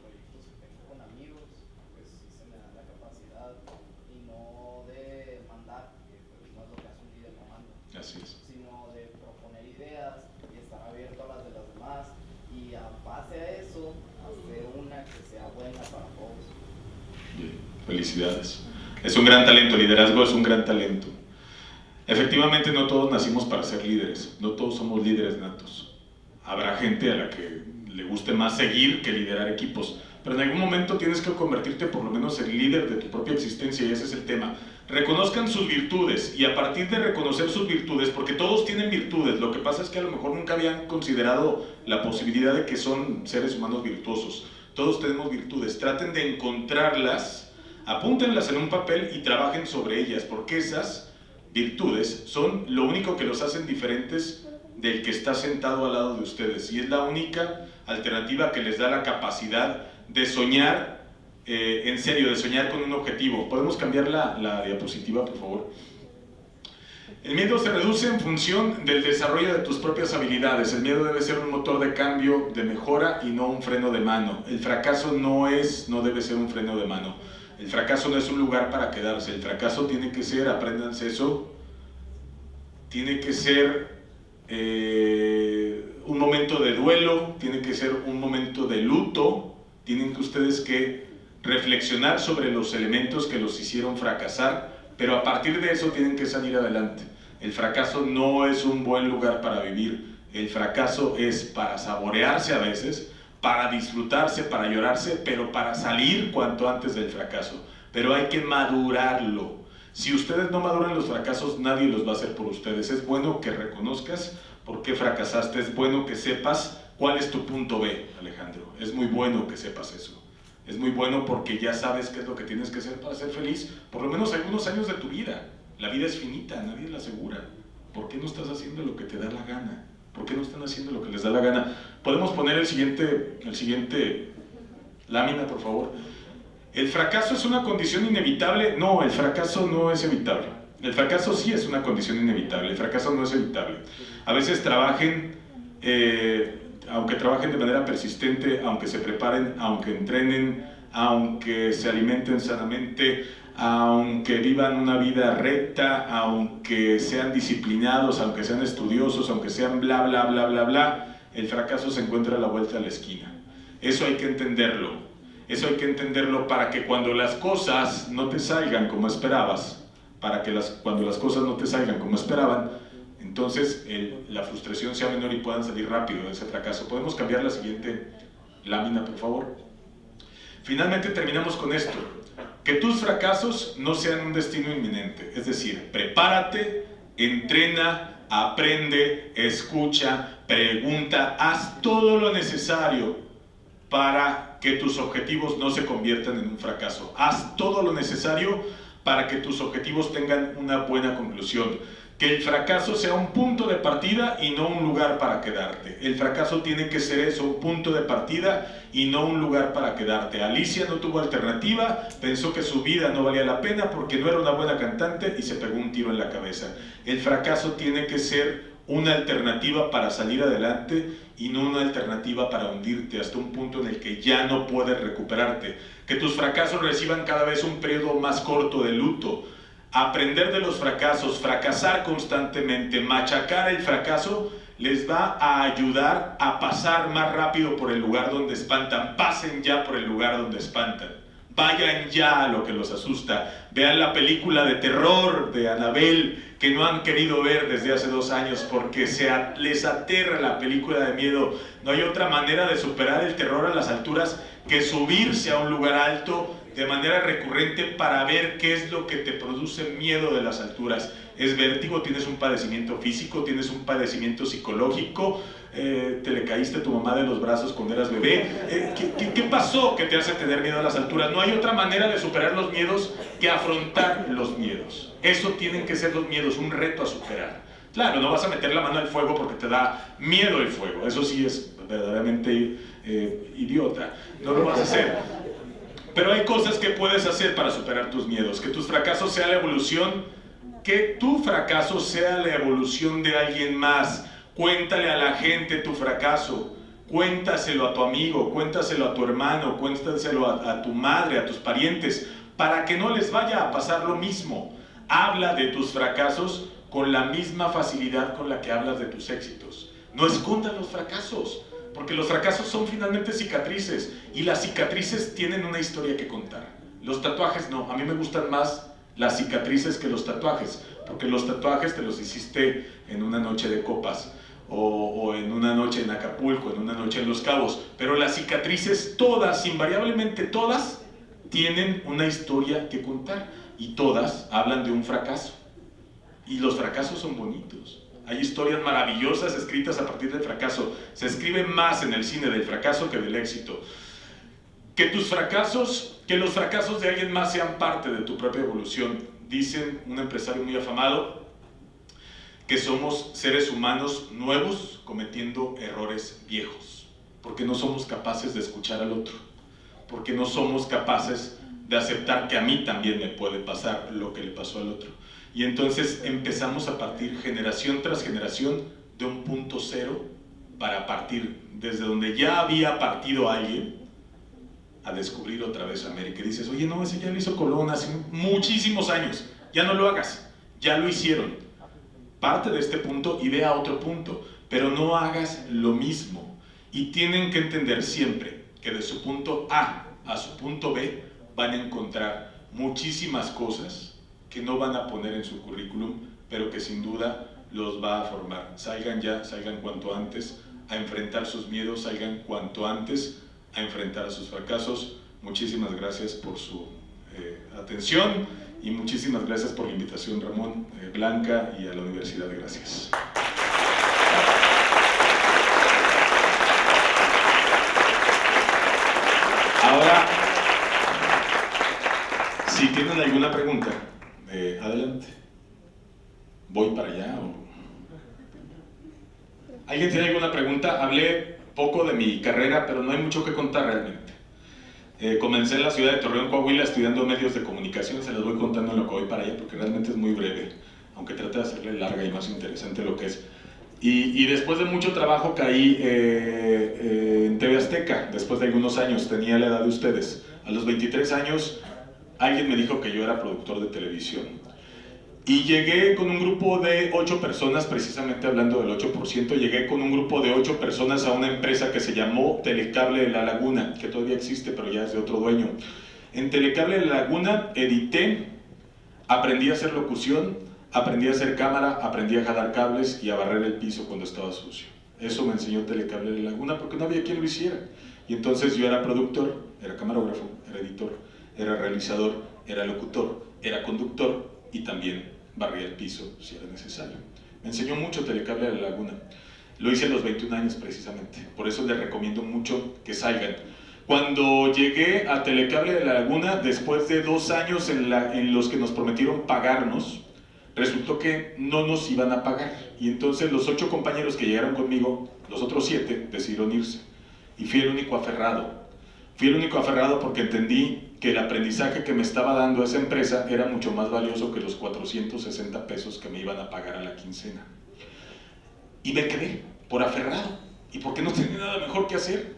proyectos que tengo con amigos, pues sí se me da la capacidad y no de mandar, que pues no es lo que hace un líder, no manda. Así es. Sino de proponer ideas y estar abierto a las de los demás y a base a eso hacer una que sea buena para todos. Bien, felicidades. Es un gran talento, liderazgo es un gran talento. Efectivamente, no todos nacimos para ser líderes, no todos somos líderes natos. Habrá gente a la que le guste más seguir que liderar equipos, pero en algún momento tienes que convertirte por lo menos en líder de tu propia existencia, y ese es el tema. Reconozcan sus virtudes, y a partir de reconocer sus virtudes, porque todos tienen virtudes, lo que pasa es que a lo mejor nunca habían considerado la posibilidad de que son seres humanos virtuosos. Todos tenemos virtudes, traten de encontrarlas, apúntenlas en un papel y trabajen sobre ellas, porque esas virtudes son lo único que los hacen diferentes del que está sentado al lado de ustedes, y es la única alternativa que les da la capacidad de soñar en serio, de soñar con un objetivo. ¿Podemos cambiar la diapositiva, por favor? El miedo se reduce en función del desarrollo de tus propias habilidades. El miedo debe ser un motor de cambio, de mejora y no un freno de mano. El fracaso no debe ser un freno de mano. El fracaso no es un lugar para quedarse. El fracaso tiene que ser, apréndanse eso, tiene que ser un momento de duelo, tiene que ser un momento de luto. Tienen que ustedes que reflexionar sobre los elementos que los hicieron fracasar, pero a partir de eso tienen que salir adelante. El fracaso no es un buen lugar para vivir. El fracaso es para saborearse a veces, para disfrutarse, para llorarse, pero para salir cuanto antes del fracaso. Pero hay que madurarlo. Si ustedes no maduran los fracasos, nadie los va a hacer por ustedes. Es bueno que reconozcas por qué fracasaste, es bueno que sepas cuál es tu punto B, Alejandro. Es muy bueno que sepas eso. Es muy bueno porque ya sabes qué es lo que tienes que hacer para ser feliz, por lo menos algunos años de tu vida. La vida es finita, nadie la asegura. ¿Por qué no estás haciendo lo que te da la gana? ¿Por qué no están haciendo lo que les da la gana? ¿Podemos poner el siguiente lámina, por favor? ¿El fracaso es una condición inevitable? No, el fracaso no es evitable. El fracaso sí es una condición inevitable, el fracaso no es evitable. A veces aunque trabajen de manera persistente, aunque se preparen, aunque entrenen, aunque se alimenten sanamente, aunque vivan una vida recta, aunque sean disciplinados, aunque sean estudiosos, aunque sean bla, bla, bla, bla, bla, el fracaso se encuentra a la vuelta de la esquina. Eso hay que entenderlo. Eso hay que entenderlo para que cuando las cosas no te salgan como esperabas, cuando las cosas no te salgan como esperaban, entonces la frustración sea menor y puedan salir rápido de ese fracaso. ¿Podemos cambiar la siguiente lámina, por favor? Finalmente terminamos con esto. Que tus fracasos no sean un destino inminente. Es decir, prepárate, entrena, aprende, escucha, pregunta, haz todo lo necesario para que tus objetivos no se conviertan en un fracaso. Haz todo lo necesario para que tus objetivos tengan una buena conclusión. Que el fracaso sea un punto de partida y no un lugar para quedarte. El fracaso tiene que ser eso, un punto de partida y no un lugar para quedarte. Alicia no tuvo alternativa, pensó que su vida no valía la pena porque no era una buena cantante y se pegó un tiro en la cabeza. El fracaso tiene que ser una alternativa para salir adelante y no una alternativa para hundirte hasta un punto en el que ya no puedes recuperarte. Que tus fracasos reciban cada vez un periodo más corto de luto. Aprender de los fracasos, fracasar constantemente, machacar el fracaso, les va a ayudar a pasar más rápido por el lugar donde espantan. Pasen ya por el lugar donde espantan. Vayan ya a lo que los asusta. Vean la película de terror de Annabelle que no han querido ver desde hace 2 años porque les aterra la película de miedo. No hay otra manera de superar el terror a las alturas que subirse a un lugar alto de manera recurrente para ver qué es lo que te produce miedo de las alturas. ¿Es vértigo? ¿Tienes un padecimiento físico? ¿Tienes un padecimiento psicológico? ¿Te le caíste a tu mamá de los brazos cuando eras bebé? ¿Qué pasó que te hace tener miedo a las alturas? No hay otra manera de superar los miedos que afrontar los miedos. Eso tienen que ser los miedos, un reto a superar. Claro, no vas a meter la mano al fuego porque te da miedo el fuego. Eso sí es verdaderamente idiota. No lo vas a hacer. Pero hay cosas que puedes hacer para superar tus miedos. Que tus fracasos sea la evolución, que tu fracaso sea la evolución de alguien más. Cuéntale a la gente tu fracaso. Cuéntaselo a tu amigo, cuéntaselo a tu hermano, cuéntaselo a tu madre, a tus parientes, para que no les vaya a pasar lo mismo. Habla de tus fracasos con la misma facilidad con la que hablas de tus éxitos. No escondas los fracasos. Porque los fracasos son finalmente cicatrices y las cicatrices tienen una historia que contar. Los tatuajes no, a mí me gustan más las cicatrices que los tatuajes, porque los tatuajes te los hiciste en una noche de copas o en una noche en Acapulco, en una noche en Los Cabos, pero las cicatrices todas, invariablemente todas, tienen una historia que contar y todas hablan de un fracaso y los fracasos son bonitos. Hay historias maravillosas escritas a partir del fracaso. Se escribe más en el cine del fracaso que del éxito. Que los fracasos de alguien más sean parte de tu propia evolución. Dicen un empresario muy afamado que somos seres humanos nuevos cometiendo errores viejos. Porque no somos capaces de escuchar al otro. Porque no somos capaces de aceptar que a mí también me puede pasar lo que le pasó al otro. Y entonces empezamos a partir generación tras generación de un punto cero para partir desde donde ya había partido alguien a descubrir otra vez América. Y dices, oye, no, ese ya lo hizo Colón hace muchísimos años, ya no lo hagas, ya lo hicieron. Parte de este punto y ve a otro punto, pero no hagas lo mismo. Y tienen que entender siempre que de su punto A a su punto B van a encontrar muchísimas cosas que no van a poner en su currículum, pero que sin duda los va a formar. Salgan ya, salgan cuanto antes a enfrentar sus miedos, salgan cuanto antes a enfrentar a sus fracasos. Muchísimas gracias por su atención y muchísimas gracias por la invitación, Ramón, Blanca y a la universidad. Gracias. Ahora, si tienen alguna pregunta, adelante. ¿Voy para allá o...? ¿Alguien tiene alguna pregunta? Hablé poco de mi carrera, pero no hay mucho que contar realmente. Comencé en la ciudad de Torreón, Coahuila, estudiando medios de comunicación. Se las voy contando en lo que voy para allá, porque realmente es muy breve, aunque trate de hacerle larga y más interesante lo que es. Y después de mucho trabajo caí en TV Azteca, después de algunos años, tenía la edad de ustedes. A los 23 años, alguien me dijo que yo era productor de televisión. Y llegué con un grupo de 8 personas, precisamente hablando del 8%, llegué con un grupo de 8 personas a una empresa que se llamó Telecable de la Laguna, que todavía existe, pero ya es de otro dueño. En Telecable de la Laguna edité, aprendí a hacer locución, aprendí a hacer cámara, aprendí a jalar cables y a barrer el piso cuando estaba sucio. Eso me enseñó Telecable de la Laguna porque no había quien lo hiciera. Y entonces yo era productor, era camarógrafo, era editor, era realizador, era locutor, era conductor y también barría el piso si era necesario. Me enseñó mucho Telecable de la Laguna. Lo hice a los 21 años precisamente. Por eso les recomiendo mucho que salgan. Cuando llegué a Telecable de la Laguna, después de 2 años en los que nos prometieron pagarnos, resultó que no nos iban a pagar. Y entonces los 8 compañeros que llegaron conmigo, los otros 7, decidieron irse. Y fui el único aferrado. Fui el único aferrado porque entendí que el aprendizaje que me estaba dando esa empresa era mucho más valioso que los 460 pesos que me iban a pagar a la quincena. Y me quedé por aferrado. ¿Y porque no tenía nada mejor que hacer?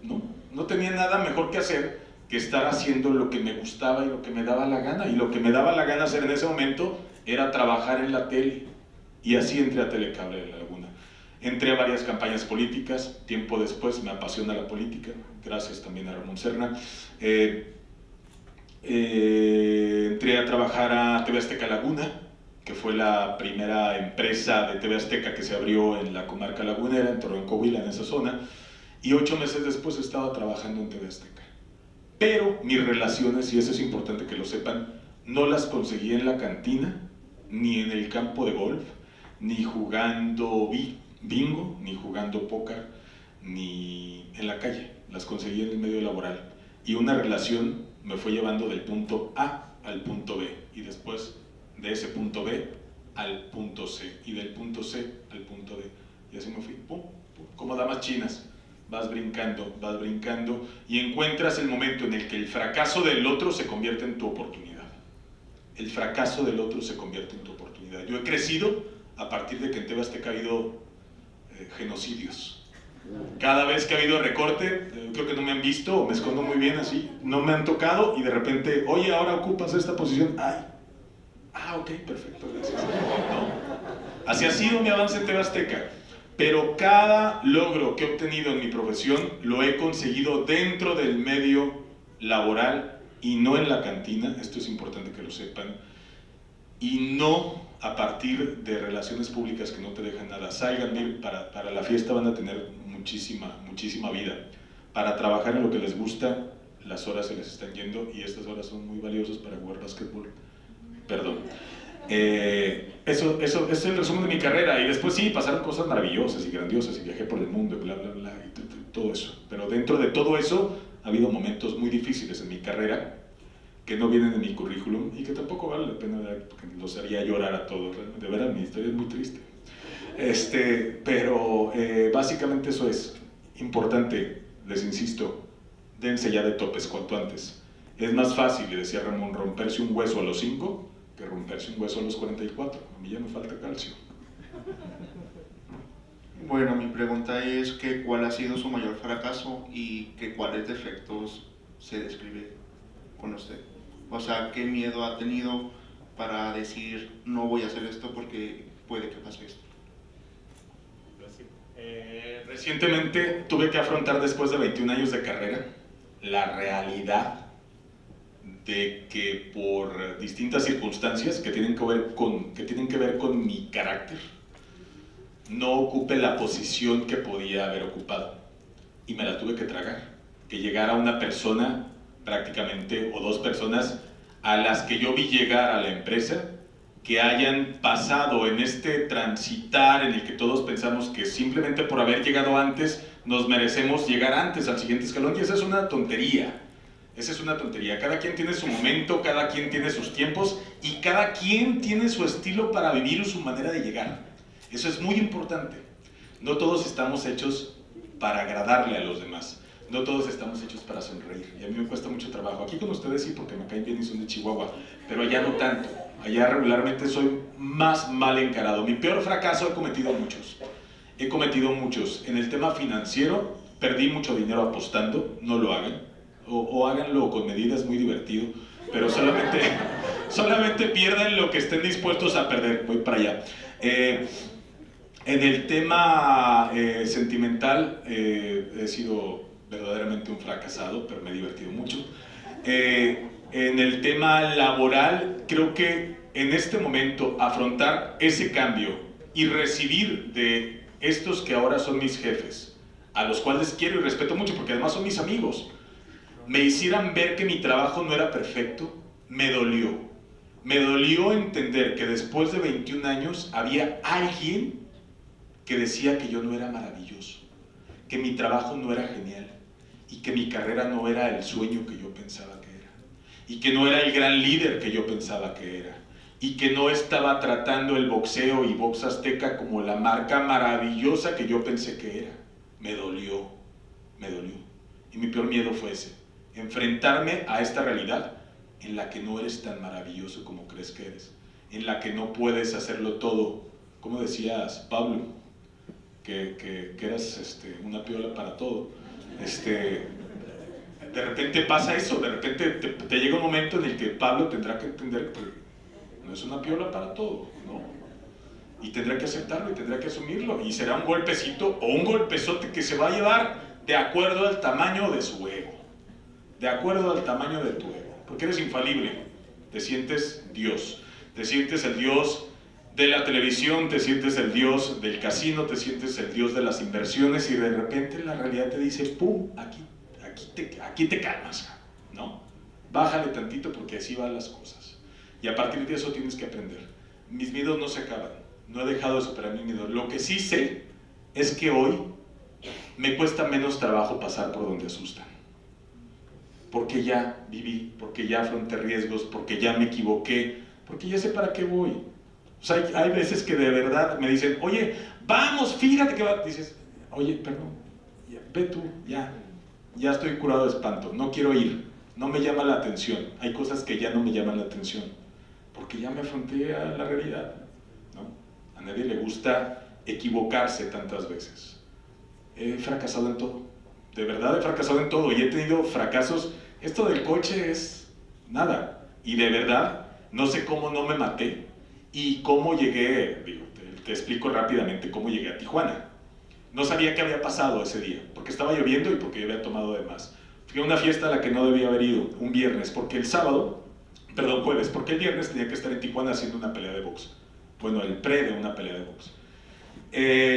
No tenía nada mejor que hacer que estar haciendo lo que me gustaba y lo que me daba la gana. Y lo que me daba la gana hacer en ese momento era trabajar en la tele. Y así entré a Telecable de la Laguna. Entré a varias campañas políticas, tiempo después me apasiona la política, gracias también a Ramón Serna. Entré a trabajar a TV Azteca Laguna, que fue la primera empresa de TV Azteca que se abrió en la comarca lagunera, en Torreón, Coahuila, en esa zona, y 8 meses después estaba trabajando en TV Azteca. Pero mis relaciones, y eso es importante que lo sepan, no las conseguí en la cantina, ni en el campo de golf, ni jugando bingo, ni jugando póker, ni en la calle. Las conseguí en el medio laboral. Y una relación me fue llevando del punto A al punto B, y después de ese punto B al punto C, y del punto C al punto D. Y así me fui, pum, pum, como damas chinas. Vas brincando, y encuentras el momento en el que el fracaso del otro se convierte en tu oportunidad. El fracaso del otro se convierte en tu oportunidad. Yo he crecido a partir de que en TV Azteca ha habido genocidios. Cada vez que ha habido recorte, creo que no me han visto, o me escondo muy bien así, no me han tocado, y de repente, oye, ahora ocupas esta posición. Ok, perfecto, gracias. No. Así ha sido mi avance en TV Azteca. Pero cada logro que he obtenido en mi profesión lo he conseguido dentro del medio laboral y no en la cantina. Esto es importante que lo sepan. Y no a partir de relaciones públicas que no te dejan nada. Salgan, para la fiesta van a tener muchísima vida. Para trabajar en lo que les gusta, las horas se les están yendo, y estas horas son muy valiosas para jugar básquetbol. Perdón. Eso es el resumen de mi carrera. Y después sí, pasaron cosas maravillosas y grandiosas, y viajé por el mundo, y bla, bla, bla, y todo eso. Pero dentro de todo eso, ha habido momentos muy difíciles en mi carrera, que no vienen en mi currículum y que tampoco vale la pena dar, porque los haría llorar a todos. De verdad, mi historia es muy triste. Pero básicamente eso es importante. Les insisto, dense ya de topes cuanto antes. Es más fácil, le decía Ramón, romperse un hueso a los 5 que romperse un hueso a los 44. A mí ya me falta calcio. Bueno, mi pregunta es que ¿cuál ha sido su mayor fracaso y que cuáles defectos se describe con usted? O sea, ¿qué miedo ha tenido para decir no voy a hacer esto porque puede que pase esto? Recientemente tuve que afrontar, después de 21 años de carrera, la realidad de que por distintas circunstancias que tienen que ver con mi carácter, no ocupe la posición que podía haber ocupado. Y me la tuve que tragar. Que llegara una persona, prácticamente, o dos personas, a las que yo vi llegar a la empresa, que hayan pasado en este transitar en el que todos pensamos que simplemente por haber llegado antes, nos merecemos llegar antes al siguiente escalón, y esa es una tontería. Esa es una tontería. Cada quien tiene su momento, cada quien tiene sus tiempos, y cada quien tiene su estilo para vivir, su manera de llegar. Eso es muy importante. No todos estamos hechos para agradarle a los demás. No todos estamos hechos para sonreír. Y a mí me cuesta mucho trabajo. Aquí con ustedes sí, porque me caen bien y son de Chihuahua. Pero allá no tanto. Allá regularmente soy más mal encarado. Mi peor fracaso he cometido muchos. He cometido muchos. En el tema financiero, perdí mucho dinero apostando. No lo hagan. O háganlo con medida, es muy divertido. Pero solamente pierdan lo que estén dispuestos a perder. Voy para allá. En el tema sentimental, he sido verdaderamente un fracasado, pero me he divertido mucho. En el tema laboral, creo que en este momento afrontar ese cambio y recibir de estos que ahora son mis jefes, a los cuales quiero y respeto mucho, porque además son mis amigos, me hicieran ver que mi trabajo no era perfecto, me dolió. Me dolió entender que después de 21 años había alguien que decía que yo no era maravilloso, que mi trabajo no era genial y que mi carrera no era el sueño que yo pensaba que era y que no era el gran líder que yo pensaba que era y que no estaba tratando el boxeo y Box Azteca como la marca maravillosa que yo pensé que era. Me dolió, me dolió. Y mi peor miedo fue ese, enfrentarme a esta realidad en la que no eres tan maravilloso como crees que eres, en la que no puedes hacerlo todo, como decías, Pablo, que eras una piola para todo. De repente pasa eso, de repente te llega un momento en el que Pablo tendrá que entender que no es una piola para todo, ¿no? Y tendrá que aceptarlo y tendrá que asumirlo, y será un golpecito o un golpezote que se va a llevar de acuerdo al tamaño de su ego, de acuerdo al tamaño de tu ego. Porque eres infalible, te sientes Dios, te sientes el Dios de la televisión, te sientes el Dios del casino, te sientes el Dios de las inversiones, y de repente la realidad te dice, ¡pum!, aquí te calmas, ¿no? Bájale tantito porque así van las cosas. Y a partir de eso tienes que aprender. Mis miedos no se acaban, no he dejado de superar mis miedos. Lo que sí sé es que hoy me cuesta menos trabajo pasar por donde asustan. Porque ya viví, porque ya afronté riesgos, porque ya me equivoqué, porque ya sé para qué voy. O sea, hay veces que de verdad me dicen, oye, vamos, fíjate que va. Dices, oye, perdón, ve tú, ya estoy curado de espanto, no quiero ir, no me llama la atención. Hay cosas que ya no me llaman la atención, porque ya me afronté a la realidad, ¿no? A nadie le gusta equivocarse tantas veces. He fracasado en todo. De verdad he fracasado en todo y he tenido fracasos. Esto del coche es nada. Y de verdad, no sé cómo no me maté y cómo llegué, te explico rápidamente cómo llegué a Tijuana. No sabía qué había pasado ese día, porque estaba lloviendo y porque yo había tomado de más. Fui a una fiesta a la que no debía haber ido, un viernes, porque el jueves, porque el viernes tenía que estar en Tijuana haciendo una pelea de box. Bueno, el pre de una pelea de box.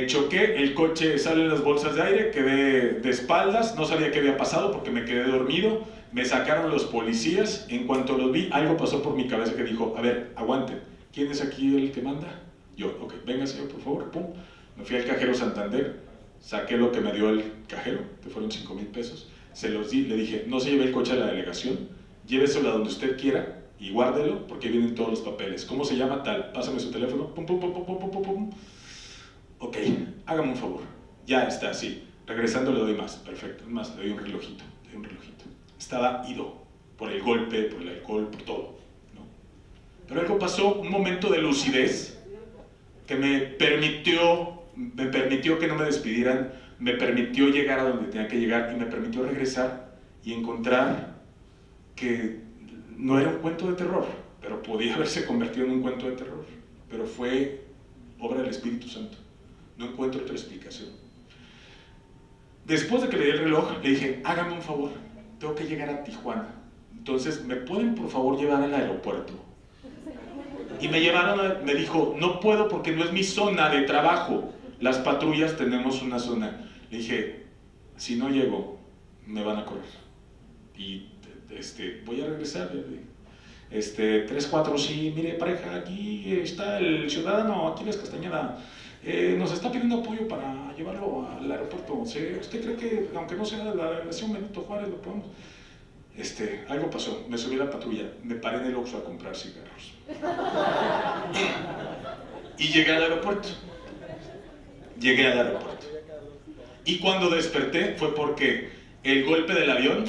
Choqué, el coche sale en las bolsas de aire, quedé de espaldas, no sabía qué había pasado porque me quedé dormido, me sacaron los policías, en cuanto los vi, algo pasó por mi cabeza que dijo, a ver, aguanten, ¿quién es aquí el que manda? Yo, ok, venga señor, por favor, pum, me fui al cajero Santander, saqué lo que me dio el cajero, que fueron 5,000 pesos, se los di, le dije, no se lleve el coche a la delegación, lléveselo a donde usted quiera y guárdelo porque vienen todos los papeles. ¿Cómo se llama? Tal, pásame su teléfono, pum, pum, pum, pum, pum, pum, pum. Ok, hágame un favor, ya está, sí, regresando le doy más, perfecto, más, le doy un relojito, Estaba ido por el golpe, por el alcohol, por todo, ¿no? Pero algo pasó, un momento de lucidez que me permitió que no me despidieran, me permitió llegar a donde tenía que llegar y me permitió regresar y encontrar que no era un cuento de terror, pero podía haberse convertido en un cuento de terror, pero fue obra del Espíritu Santo. No encuentro otra explicación. Después de que le di el reloj, le dije, hágame un favor, tengo que llegar a Tijuana. Entonces, ¿me pueden por favor llevar al aeropuerto? Y me llevaron, me dijo, no puedo porque no es mi zona de trabajo. Las patrullas tenemos una zona. Le dije, si no llego, me van a correr. Y voy a regresar. 3, 4, sí, mire pareja, aquí está el ciudadano Aquiles Castañeda. Nos está pidiendo apoyo para llevarlo al aeropuerto. ¿Usted cree que, aunque no sea la delegación Benito Juárez, lo podemos? Algo pasó, me subí a la patrulla, me paré en el Oxxo a comprar cigarros. Y llegué al aeropuerto. Y cuando desperté fue porque el golpe del avión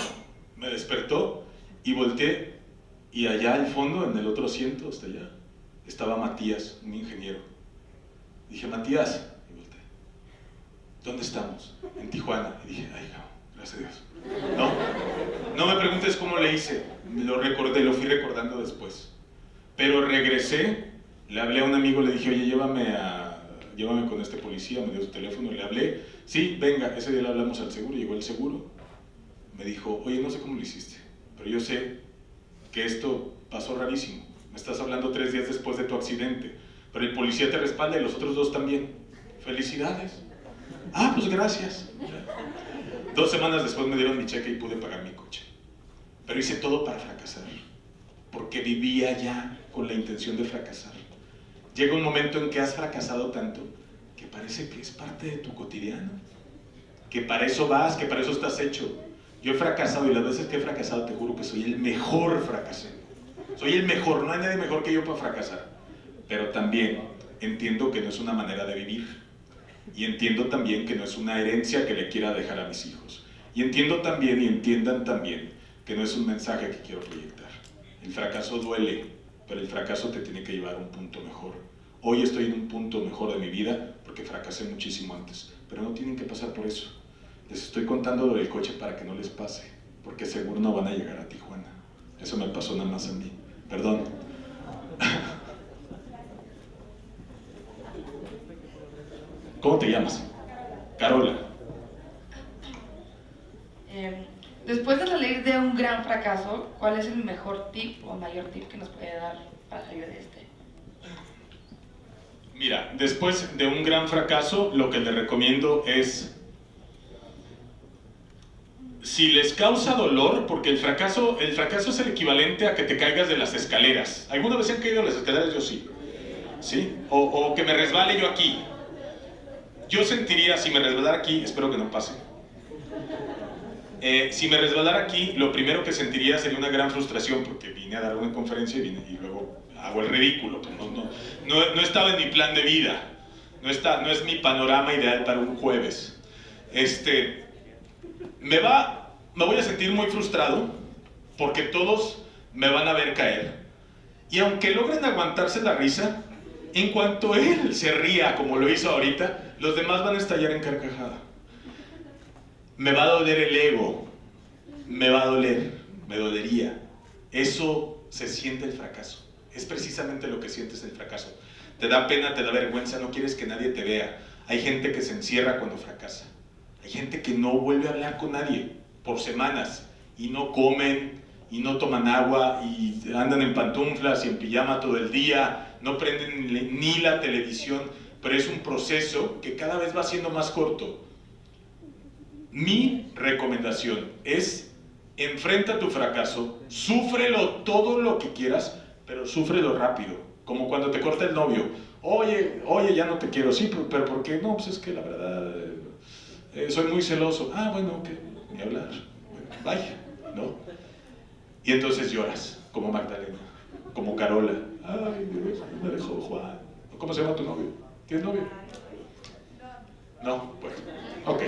me despertó y volteé y allá al fondo, en el otro asiento, hasta allá, estaba Matías, un ingeniero. Dije, Matías, y volteé, ¿dónde estamos? En Tijuana. Y dije, ay, no, gracias a Dios. No me preguntes cómo le hice, lo recordé, lo fui recordando después. Pero regresé, le hablé a un amigo, le dije, oye, llévame con este policía, me dio su teléfono, le hablé, sí, venga, ese día le hablamos al seguro, llegó el seguro, me dijo, oye, no sé cómo lo hiciste, pero yo sé que esto pasó rarísimo, me estás hablando 3 días después de tu accidente, pero el policía te respalda y los otros 2 también, felicidades. Ah, pues gracias. 2 semanas después me dieron mi cheque y pude pagar mi coche, pero hice todo para fracasar, porque vivía ya con la intención de fracasar. Llega un momento en que has fracasado tanto que parece que es parte de tu cotidiano, que para eso vas, que para eso estás hecho. Yo he fracasado y las veces que he fracasado te juro que soy el mejor fracasado. Soy el mejor, no hay nadie mejor que yo para fracasar. Pero también entiendo que no es una manera de vivir. Y entiendo también que no es una herencia que le quiera dejar a mis hijos. Y entiendo también y entiendan también que no es un mensaje que quiero proyectar. El fracaso duele, pero el fracaso te tiene que llevar a un punto mejor. Hoy estoy en un punto mejor de mi vida porque fracasé muchísimo antes, pero no tienen que pasar por eso. Les estoy contando lo del coche para que no les pase, porque seguro no van a llegar a Tijuana. Eso me pasó nada más a mí. Perdón. ¿Cómo te llamas? Carola. Después de salir de un gran fracaso, ¿cuál es el mejor tip o mayor tip que nos puede dar para salir de este? Mira, después de un gran fracaso, lo que les recomiendo es, si les causa dolor, porque el fracaso es el equivalente a que te caigas de las escaleras. ¿Alguna vez han caído de las escaleras? Yo sí. ¿Sí? O que me resbale yo aquí. Yo sentiría, si me resbalara aquí, espero que no pase. Si me resbalara aquí, lo primero que sentiría sería una gran frustración, porque vine a dar una conferencia y luego hago el ridículo. No estaba en mi plan de vida, no es mi panorama ideal para un jueves. Me voy a sentir muy frustrado, porque todos me van a ver caer. Y aunque logren aguantarse la risa, en cuanto él se ría como lo hizo ahorita, los demás van a estallar en carcajada. Me va a doler el ego, me dolería. Eso se siente el fracaso, es precisamente lo que sientes el fracaso. Te da pena, te da vergüenza, no quieres que nadie te vea. Hay gente que se encierra cuando fracasa, hay gente que no vuelve a hablar con nadie por semanas y no comen y no toman agua y andan en pantuflas y en pijama todo el día, no prenden ni la televisión, pero es un proceso que cada vez va siendo más corto. Mi recomendación es, enfrenta tu fracaso, súfrelo todo lo que quieras, pero súfrelo rápido, como cuando te corta el novio. Oye, ya no te quiero, sí, pero ¿por qué? No, pues es que la verdad, soy muy celoso. Ah, bueno, ok, ni hablar, bueno, vaya, ¿no? Y entonces lloras, como Magdalena, como Carola. Ay, Dios, me dejó Juan. ¿Cómo se llama tu novio? ¿Tienes novio? No, pues, ok.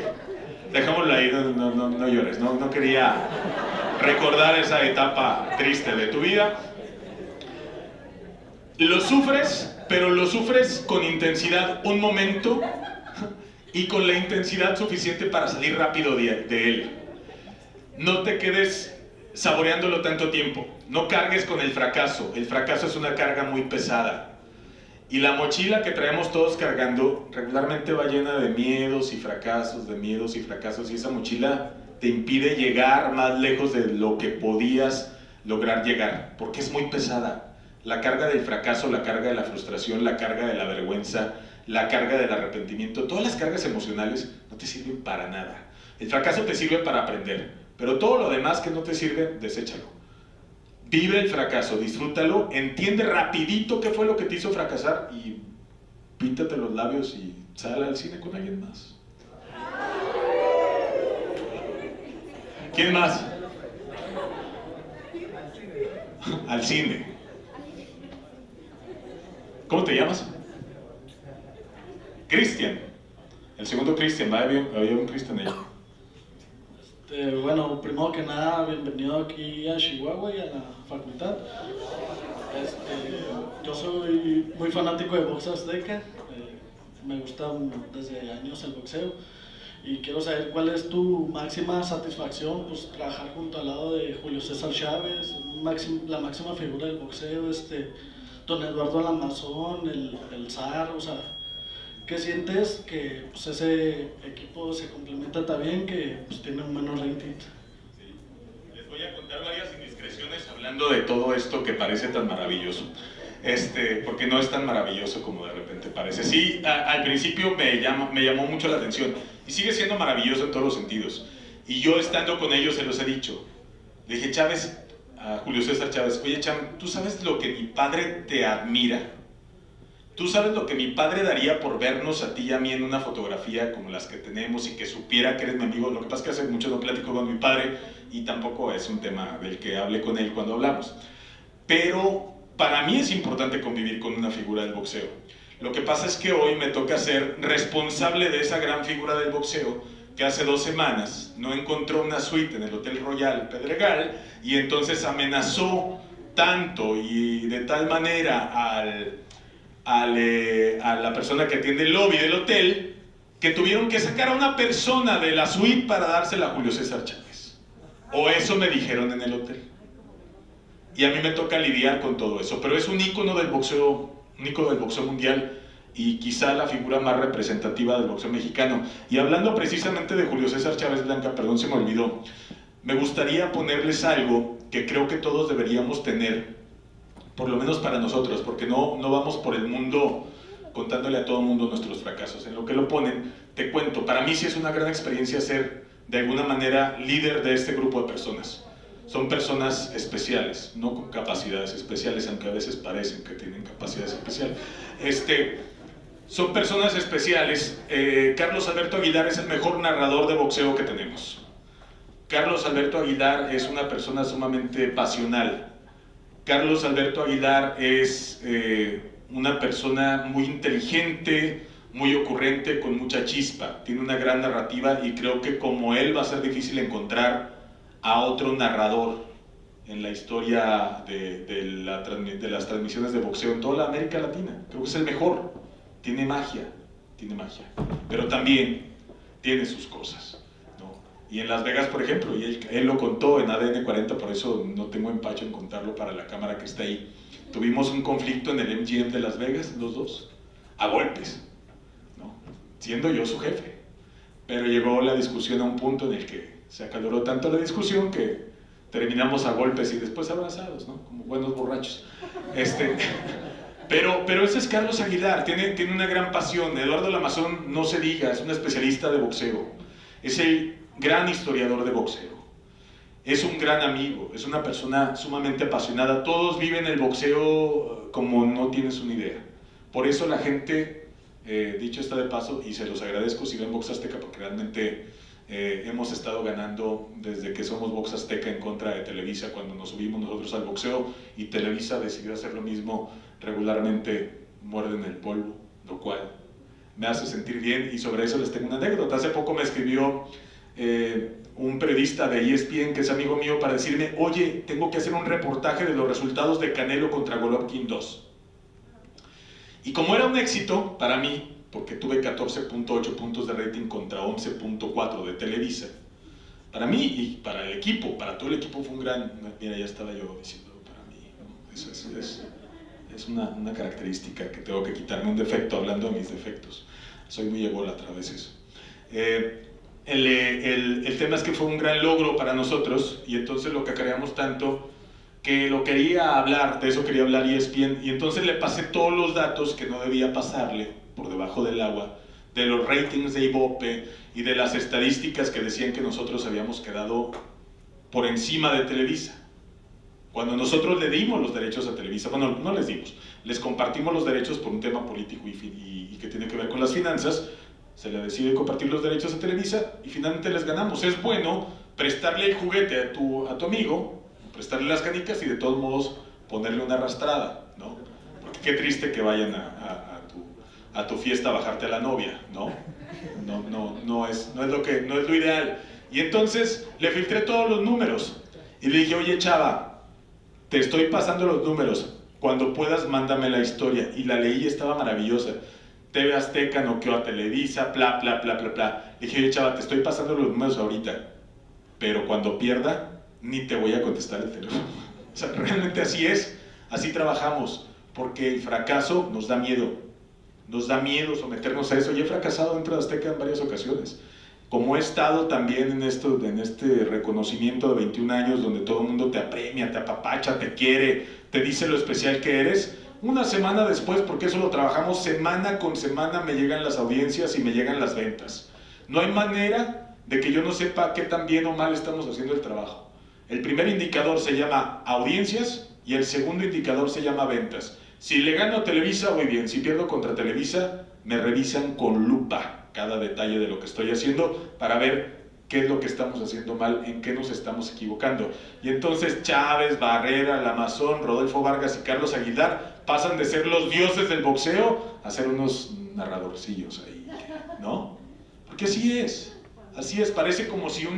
Dejémoslo ahí, no llores, no quería recordar esa etapa triste de tu vida. Lo sufres, pero lo sufres con intensidad un momento y con la intensidad suficiente para salir rápido de él. No te quedes saboreándolo tanto tiempo. No cargues con el fracaso. El fracaso es una carga muy pesada. Y la mochila que traemos todos cargando regularmente va llena de miedos y fracasos, y esa mochila te impide llegar más lejos de lo que podías lograr llegar, porque es muy pesada. La carga del fracaso, la carga de la frustración, la carga de la vergüenza, la carga del arrepentimiento, todas las cargas emocionales no te sirven para nada. El fracaso te sirve para aprender, pero todo lo demás que no te sirve, deséchalo. Vive el fracaso, disfrútalo, entiende rapidito qué fue lo que te hizo fracasar y píntate los labios y sal al cine con alguien más. ¿Quién más? Al cine. ¿Cómo te llamas? Cristian. El segundo Cristian, había un Cristian ahí. Bueno, primero que nada, bienvenido aquí a Chihuahua y a la facultad. Yo soy muy fanático de box azteca, me gusta desde años el boxeo y quiero saber cuál es tu máxima satisfacción, pues trabajar junto al lado de Julio César Chávez, la máxima figura del boxeo, don Eduardo Lamazón, el zar, o sea, ¿qué sientes que pues, ese equipo se complementa también, que pues, tiene un menos rating? Sí. Les voy a contar varias indiscreciones hablando de todo esto que parece tan maravilloso. Porque no es tan maravilloso como de repente parece. Sí, al principio me llamó mucho la atención y sigue siendo maravilloso en todos los sentidos. Y yo estando con ellos se los he dicho. Le dije, Chávez, a Julio César Chávez, oye Cham, ¿tú sabes lo que mi padre te admira? ¿Tú sabes lo que mi padre daría por vernos a ti y a mí en una fotografía como las que tenemos y que supiera que eres mi amigo? Lo que pasa es que hace mucho no platico con mi padre y tampoco es un tema del que hable con él cuando hablamos. Pero para mí es importante convivir con una figura del boxeo. Lo que pasa es que hoy me toca ser responsable de esa gran figura del boxeo que hace 2 semanas no encontró una suite en el Hotel Royal Pedregal y entonces amenazó tanto y de tal manera a la persona que atiende el lobby del hotel, que tuvieron que sacar a una persona de la suite para dársela a Julio César Chávez. O eso me dijeron en el hotel. Y a mí me toca lidiar con todo eso. Pero es un ícono del boxeo mundial y quizá la figura más representativa del boxeo mexicano. Y hablando precisamente de Julio César Chávez Blanca, perdón, se me olvidó, me gustaría ponerles algo que creo que todos deberíamos tener, por lo menos para nosotros, porque no vamos por el mundo contándole a todo el mundo nuestros fracasos. En lo que lo ponen, te cuento, para mí sí es una gran experiencia ser de alguna manera líder de este grupo de personas. Son personas especiales, no con capacidades especiales, aunque a veces parecen que tienen capacidades especiales. Son personas especiales. Carlos Alberto Aguilar es el mejor narrador de boxeo que tenemos. Carlos Alberto Aguilar es una persona sumamente pasional. Carlos Alberto Aguilar es una persona muy inteligente, muy ocurrente, con mucha chispa. Tiene una gran narrativa y creo que como él va a ser difícil encontrar a otro narrador en la historia de las transmisiones de boxeo en toda la América Latina. Creo que es el mejor. Tiene magia, pero también tiene sus cosas, ¿no? Y en Las Vegas, por ejemplo, y él lo contó en ADN 40, por eso no tengo empacho en contarlo para la cámara que está ahí. Tuvimos un conflicto en el MGM de Las Vegas, los dos, a golpes, ¿no? Siendo yo su jefe. Pero llegó la discusión a un punto en el que se acaloró tanto la discusión que terminamos a golpes y después abrazados, ¿no? Como buenos borrachos. Pero ese es Carlos Aguilar, tiene una gran pasión. Eduardo Lamazón, no se diga, es un especialista de boxeo. Es el gran historiador de boxeo. Es un gran amigo, es una persona sumamente apasionada. Todos viven el boxeo como no tienes una idea. Por eso la gente, dicho está de paso, y se los agradezco si ven Box Azteca, porque realmente hemos estado ganando desde que somos Box Azteca en contra de Televisa cuando nos subimos nosotros al boxeo y Televisa decidió hacer lo mismo. Regularmente muerden el polvo, lo cual me hace sentir bien y sobre eso les tengo una anécdota. Hace poco me escribió un periodista de ESPN que es amigo mío para decirme, oye, tengo que hacer un reportaje de los resultados de Canelo contra Golovkin 2. Y como era un éxito para mí, porque tuve 14.8 puntos de rating contra 11.4 de Televisa, para mí y para el equipo, para todo el equipo fue un gran... Mira, ya estaba yo diciendo para mí, ¿no? Eso es una característica que tengo que quitarme, un defecto, hablando de mis defectos. Soy muy ególatra a veces. El tema es que fue un gran logro para nosotros, y entonces lo cacareamos tanto que lo quería hablar, de eso quería hablar ESPN, y entonces le pasé todos los datos que no debía pasarle por debajo del agua, de los ratings de Ibope y de las estadísticas que decían que nosotros habíamos quedado por encima de Televisa. Cuando nosotros le dimos los derechos a Televisa, bueno, no les dimos, les compartimos los derechos por un tema político y que tiene que ver con las finanzas, se le decide compartir los derechos a Televisa y finalmente les ganamos. Es bueno prestarle el juguete a tu amigo, prestarle las canicas y de todos modos ponerle una arrastrada, ¿no? Porque qué triste que vayan a tu fiesta a bajarte a la novia, ¿no? No es lo ideal. Y entonces le filtré todos los números y le dije, oye chava, te estoy pasando los números, cuando puedas mándame la historia. Y la leí y estaba maravillosa. TV Azteca noqueó a Televisa, bla, bla, bla, bla, bla. Le dije, oye chava, te estoy pasando los números ahorita, pero cuando pierda, ni te voy a contestar el teléfono. O sea, realmente así es, así trabajamos, porque el fracaso nos da miedo someternos a eso. Y he fracasado dentro de Azteca en varias ocasiones. Como he estado también en este reconocimiento de 21 años, donde todo el mundo te apremia, te apapacha, te quiere, te dice lo especial que eres, una semana después, porque eso lo trabajamos semana con semana, me llegan las audiencias y me llegan las ventas. No hay manera de que yo no sepa qué tan bien o mal estamos haciendo el trabajo. El primer indicador se llama audiencias y el segundo indicador se llama ventas. Si le gano a Televisa, voy bien. Si pierdo contra Televisa, me revisan con lupa cada detalle de lo que estoy haciendo para ver qué es lo que estamos haciendo mal, en qué nos estamos equivocando. Y entonces Chávez, Barrera, Lamazón, Rodolfo Vargas y Carlos Aguilar pasan de ser los dioses del boxeo a ser unos narradorcillos ahí, ¿no? Porque así es, parece como si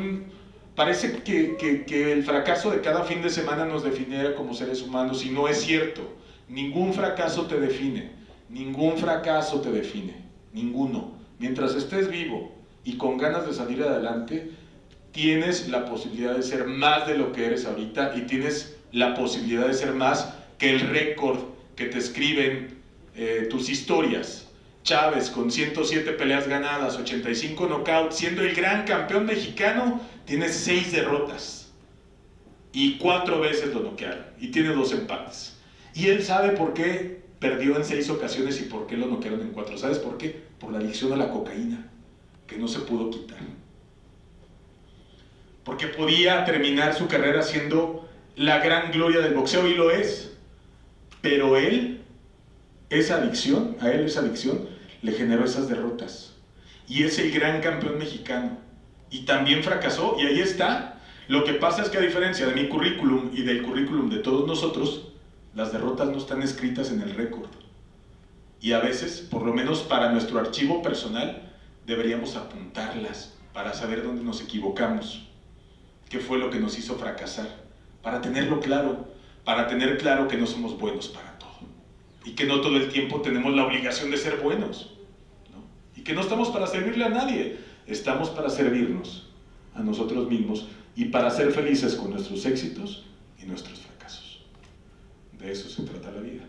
parece que el fracaso de cada fin de semana nos definiera como seres humanos, y no es cierto. Ningún fracaso te define, ninguno. Mientras estés vivo y con ganas de salir adelante, tienes la posibilidad de ser más de lo que eres ahorita, y tienes la posibilidad de ser más que el récord que te escriben tus historias. Chávez con 107 peleas ganadas, 85 knockouts, siendo el gran campeón mexicano, tiene 6 derrotas y 4 veces lo noquearon y tiene 2 empates. Y él sabe por qué perdió en 6 ocasiones y por qué lo noquearon en 4. ¿Sabes por qué? Por la adicción a la cocaína, que no se pudo quitar. Porque podía terminar su carrera siendo la gran gloria del boxeo, y lo es. Pero esa adicción le generó esas derrotas. Y es el gran campeón mexicano. Y también fracasó, y ahí está. Lo que pasa es que, a diferencia de mi currículum y del currículum de todos nosotros, las derrotas no están escritas en el récord. Y a veces, por lo menos para nuestro archivo personal, deberíamos apuntarlas para saber dónde nos equivocamos. ¿Qué fue lo que nos hizo fracasar? Para tenerlo claro, para tener claro que no somos buenos para todo. Y que no todo el tiempo tenemos la obligación de ser buenos, ¿no? Y que no estamos para servirle a nadie, estamos para servirnos a nosotros mismos y para ser felices con nuestros éxitos y nuestros fracasos. De eso se trata la vida.